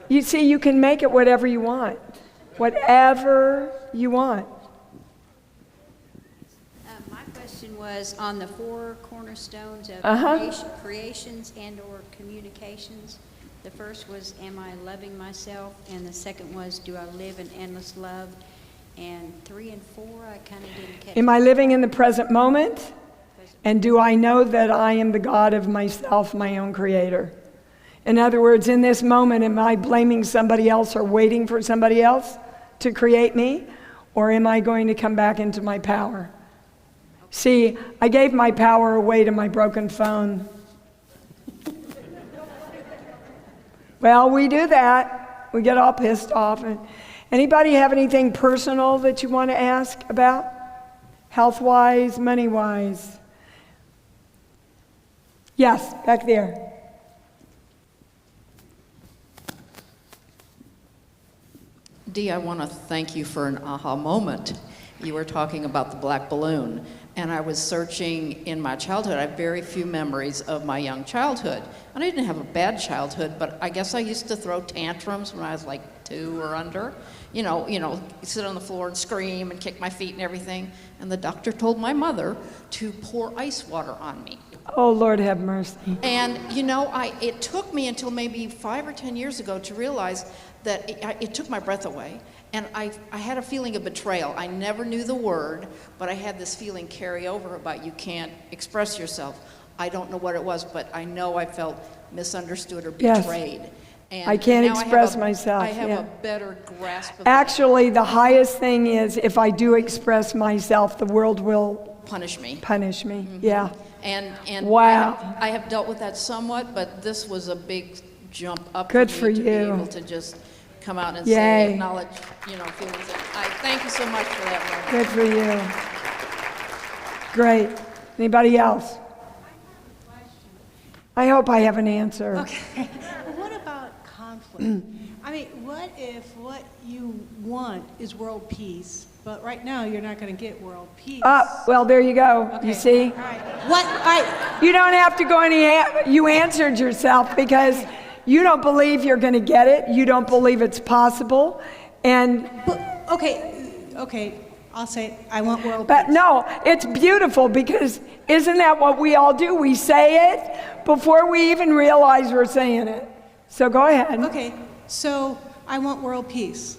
You see, you can make it whatever you want. Whatever you want. My question was on the 4 cornerstones of creations and or communications. The first was, am I loving myself? And the second was, do I live in endless love? And 3 and 4, I kind of didn't catch. Am I living in the present moment? And do I know that I am the God of myself, my own creator? In other words, in this moment, am I blaming somebody else or waiting for somebody else to create me? Or am I going to come back into my power? See, I gave my power away to my broken phone. Well, we do that. We get all pissed off. Anybody have anything personal that you want to ask about? Health-wise, money-wise? Yes, back there. Dee, I want to thank you for an aha moment. You were talking about the black balloon, and I was searching in my childhood. I have very few memories of my young childhood. And I didn't have a bad childhood, but I guess I used to throw tantrums when I was like 2 or under. You know, sit on the floor and scream and kick my feet and everything. And the doctor told my mother to pour ice water on me. Oh, Lord have mercy. And, you know, it took me until maybe 5 or 10 years ago to realize that it took my breath away. And I had a feeling of betrayal. I never knew the word, but I had this feeling carry over about you can't express yourself. I don't know what it was, but I know I felt misunderstood or betrayed. Yes. And I can't now express myself. I have yeah. a better grasp of Actually, the highest thing is if I do express myself, the world will punish me. Punish me, yeah. And wow. I have dealt with that somewhat, but this was a big jump up Good for for me to you. be able to just come out and Yay. say, acknowledge, feelings. I thank you so much for that. Good for you. Great. Anybody else? I hope I have an answer. Okay. Well, what about conflict? I mean, what if what you want is world peace, but right now you're not going to get world peace? Well, there you go. Okay. You see? All right. What? You don't have to go you answered yourself because you don't believe you're going to get it. You don't believe it's possible. And Okay. I'll say I want world but peace. no, it's beautiful because isn't that what we all do? We say it before we even realize we're saying it. So go ahead. Okay. So I want world peace.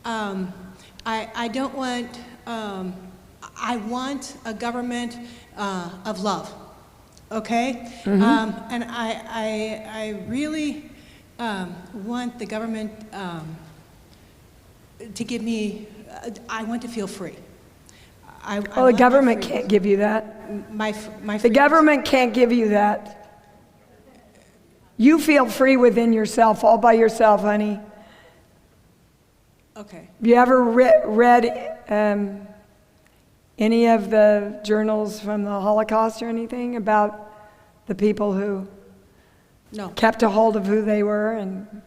I don't want. I want a government of love. Okay. Mm-hmm. And I really want the government to give me. I want to feel free. Well, the government can't give you that. My The government can't give you that. You feel free within yourself, all by yourself, honey. Okay. Have you ever read any of the journals from the Holocaust or anything about the people who No. kept a hold of who they were and,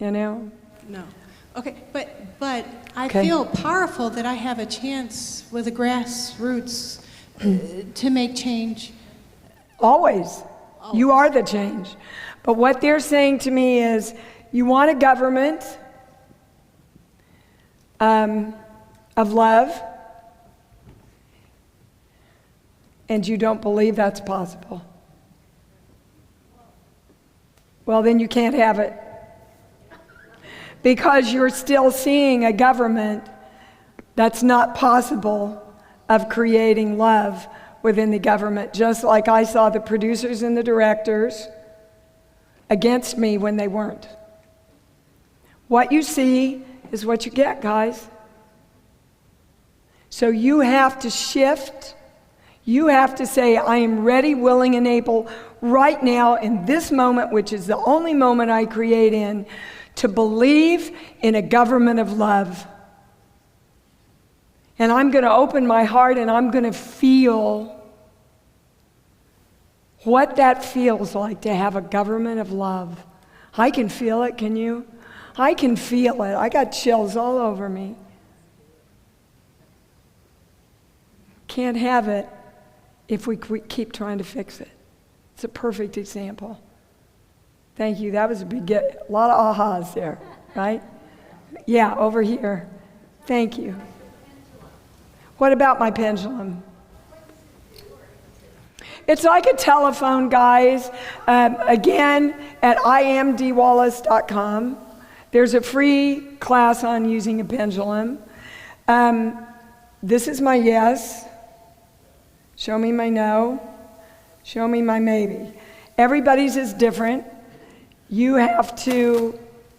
No. Okay, but I Okay. feel powerful that I have a chance with the grassroots to make change. Always. You are the change. But what they're saying to me is, you want a government of love, and you don't believe that's possible. Well, then you can't have it. Because you're still seeing a government that's not possible of creating love within the government, just like I saw the producers and the directors against me when they weren't. What you see is what you get, guys. So you have to shift. You have to say, I am ready, willing, and able right now in this moment, which is the only moment I create in, to believe in a government of love. And I'm going to open my heart and I'm going to feel what that feels like to have a government of love. I can feel it, can you? I can feel it. I got chills all over me. Can't have it if we keep trying to fix it. It's a perfect example. Thank you. That was a lot of ahas there, right? Yeah, over here. Thank you. What about my pendulum? It's like a telephone, guys. Again, at iamdeewallace.com. There's a free class on using a pendulum. This is my yes. Show me my no. Show me my maybe. Everybody's is different. You have to,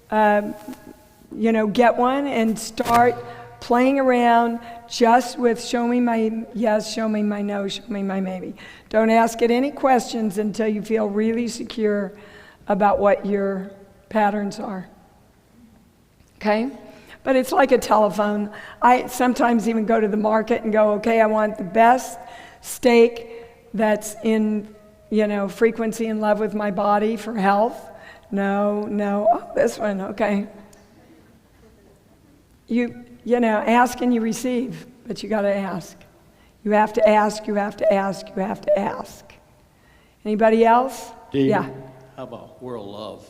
get one and start playing around just with show me my yes, show me my no, show me my maybe. Don't ask it any questions until you feel really secure about what your patterns are. Okay? But it's like a telephone. I sometimes even go to the market and go, okay, I want the best steak that's in, frequency and love with my body for health. No. Oh, this one, okay. You ask and you receive, but you got to ask. You have to ask, you have to ask, you have to ask. Anybody else? Dee, yeah. How about world love?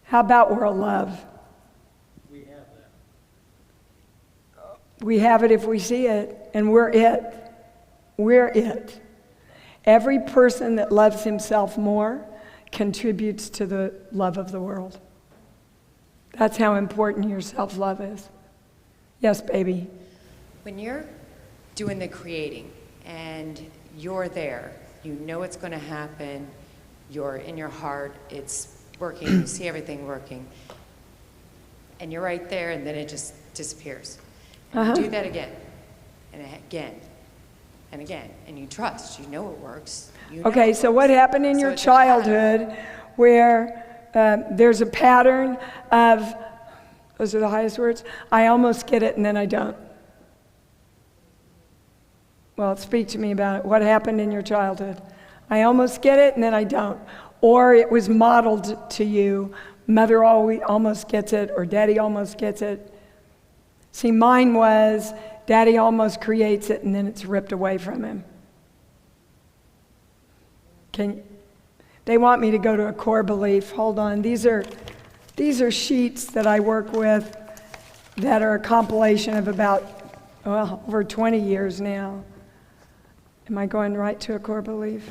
How about world love? We have that. We have it if we see it, and we're it. We're it. Every person that loves himself more contributes to the love of the world. That's how important your self-love is. Yes, baby. When you're doing the creating and you're there, you know it's going to happen, you're in your heart, it's working, you see everything working, and you're right there and then it just disappears. And you do that again, and again, and again, and you trust, you know it works. Okay, so what happened in your childhood where there's a pattern of, those are the highest words, I almost get it and then I don't? Well, speak to me about it. What happened in your childhood? I almost get it and then I don't. Or it was modeled to you, mother almost gets it or daddy almost gets it. See, mine was daddy almost creates it and then it's ripped away from him. They want me to go to a core belief. Hold on. These are sheets that I work with that are a compilation of about, over 20 years now. Am I going right to a core belief?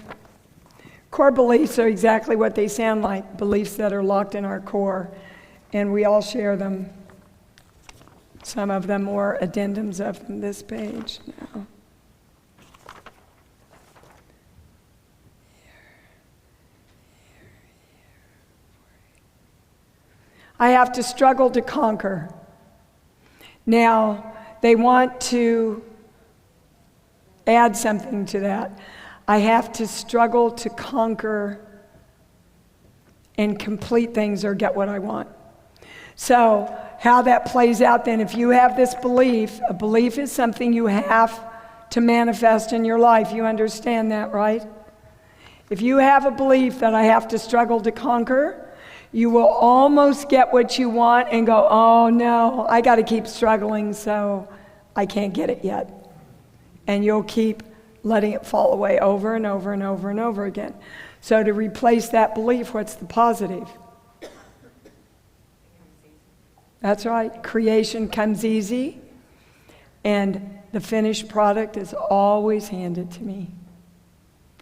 Core beliefs are exactly what they sound like, beliefs that are locked in our core, and we all share them. Some of them more addendums of them this page now. I have to struggle to conquer. Now, they want to add something to that. I have to struggle to conquer and complete things or get what I want. So, how that plays out then, if you have this belief, a belief is something you have to manifest in your life. You understand that, right? If you have a belief that I have to struggle to conquer, you will almost get what you want and go, oh no, I got to keep struggling, so I can't get it yet. And you'll keep letting it fall away over and over and over and over again. So to replace that belief, what's the positive? That's right. Creation comes easy, and the finished product is always handed to me.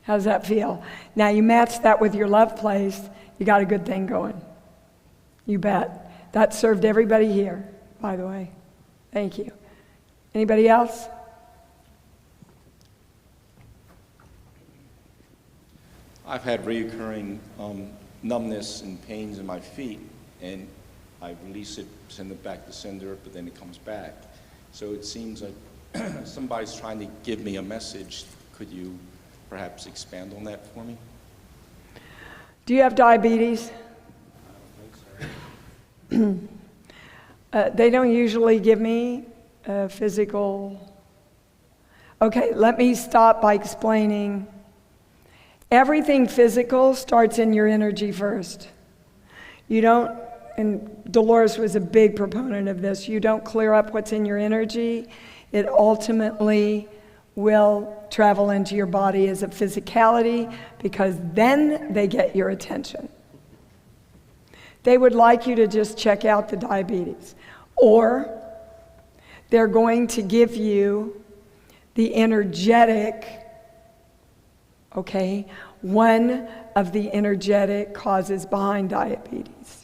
How's that feel? Now you match that with your love place, you got a good thing going. You bet. That served everybody here, by the way. Thank you. Anybody else? I've had reoccurring numbness and pains in my feet, and I release it, send it back to sender, but then it comes back. So it seems like somebody's trying to give me a message. Could you perhaps expand on that for me? Do you have diabetes? They don't usually give me physical. Okay, let me stop by explaining. Everything physical starts in your energy first. You don't, and Dolores was a big proponent of this, you don't clear up what's in your energy, it ultimately will travel into your body as a physicality, because then they get your attention. They would like you to just check out the diabetes, or they're going to give you the energetic, okay, one of the energetic causes behind diabetes.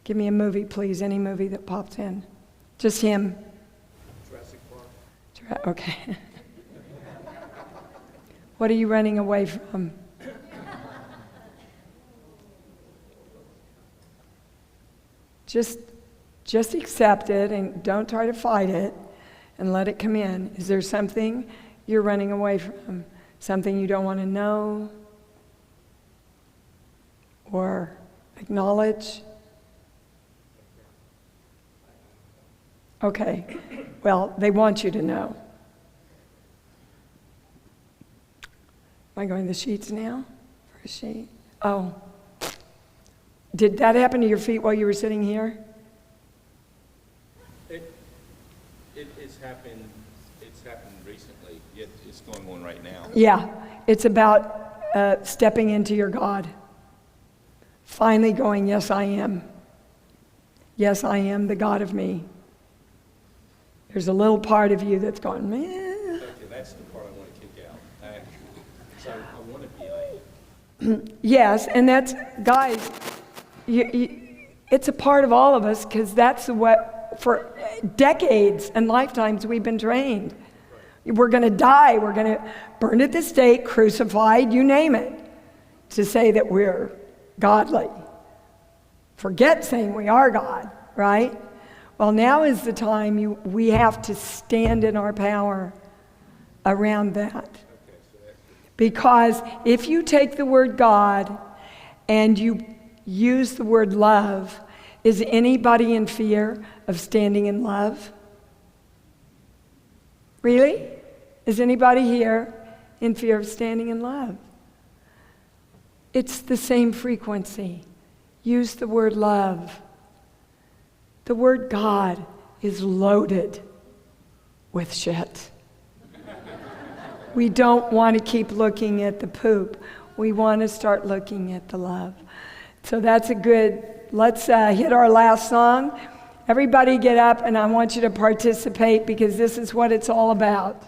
Give me a movie, please, any movie that pops in. Just him. Jurassic Park. Okay. What are you running away from? Just accept it and don't try to fight it and let it come in. Is there something you're running away from? Something you don't want to know or acknowledge? Okay. Well, they want you to know. Am I going to the sheets now? For a sheet? Oh. Did that happen to your feet while you were sitting here? It's happened recently, yet it's going on right now. Yeah. It's about stepping into your God. Finally going, yes, I am. Yes, I am the God of me. There's a little part of you that's going, man. Okay, that's the part I want to kick out. So I want to be like. Yes, and that's, guys, it's a part of all of us, because that's what, for decades and lifetimes, we've been trained. We're going to die, we're going to burn at the stake, crucified, you name it, to say that we're godly. Forget saying we are God, right? Well, now is the time we have to stand in our power around that. Because if you take the word God and you use the word love, is anybody in fear of standing in love? Really? Is anybody here in fear of standing in love? It's the same frequency. Use the word love. The word God is loaded with shit. We don't want to keep looking at the poop. We want to start looking at the love. So that's a good, let's hit our last song. Everybody get up, and I want you to participate, because this is what it's all about.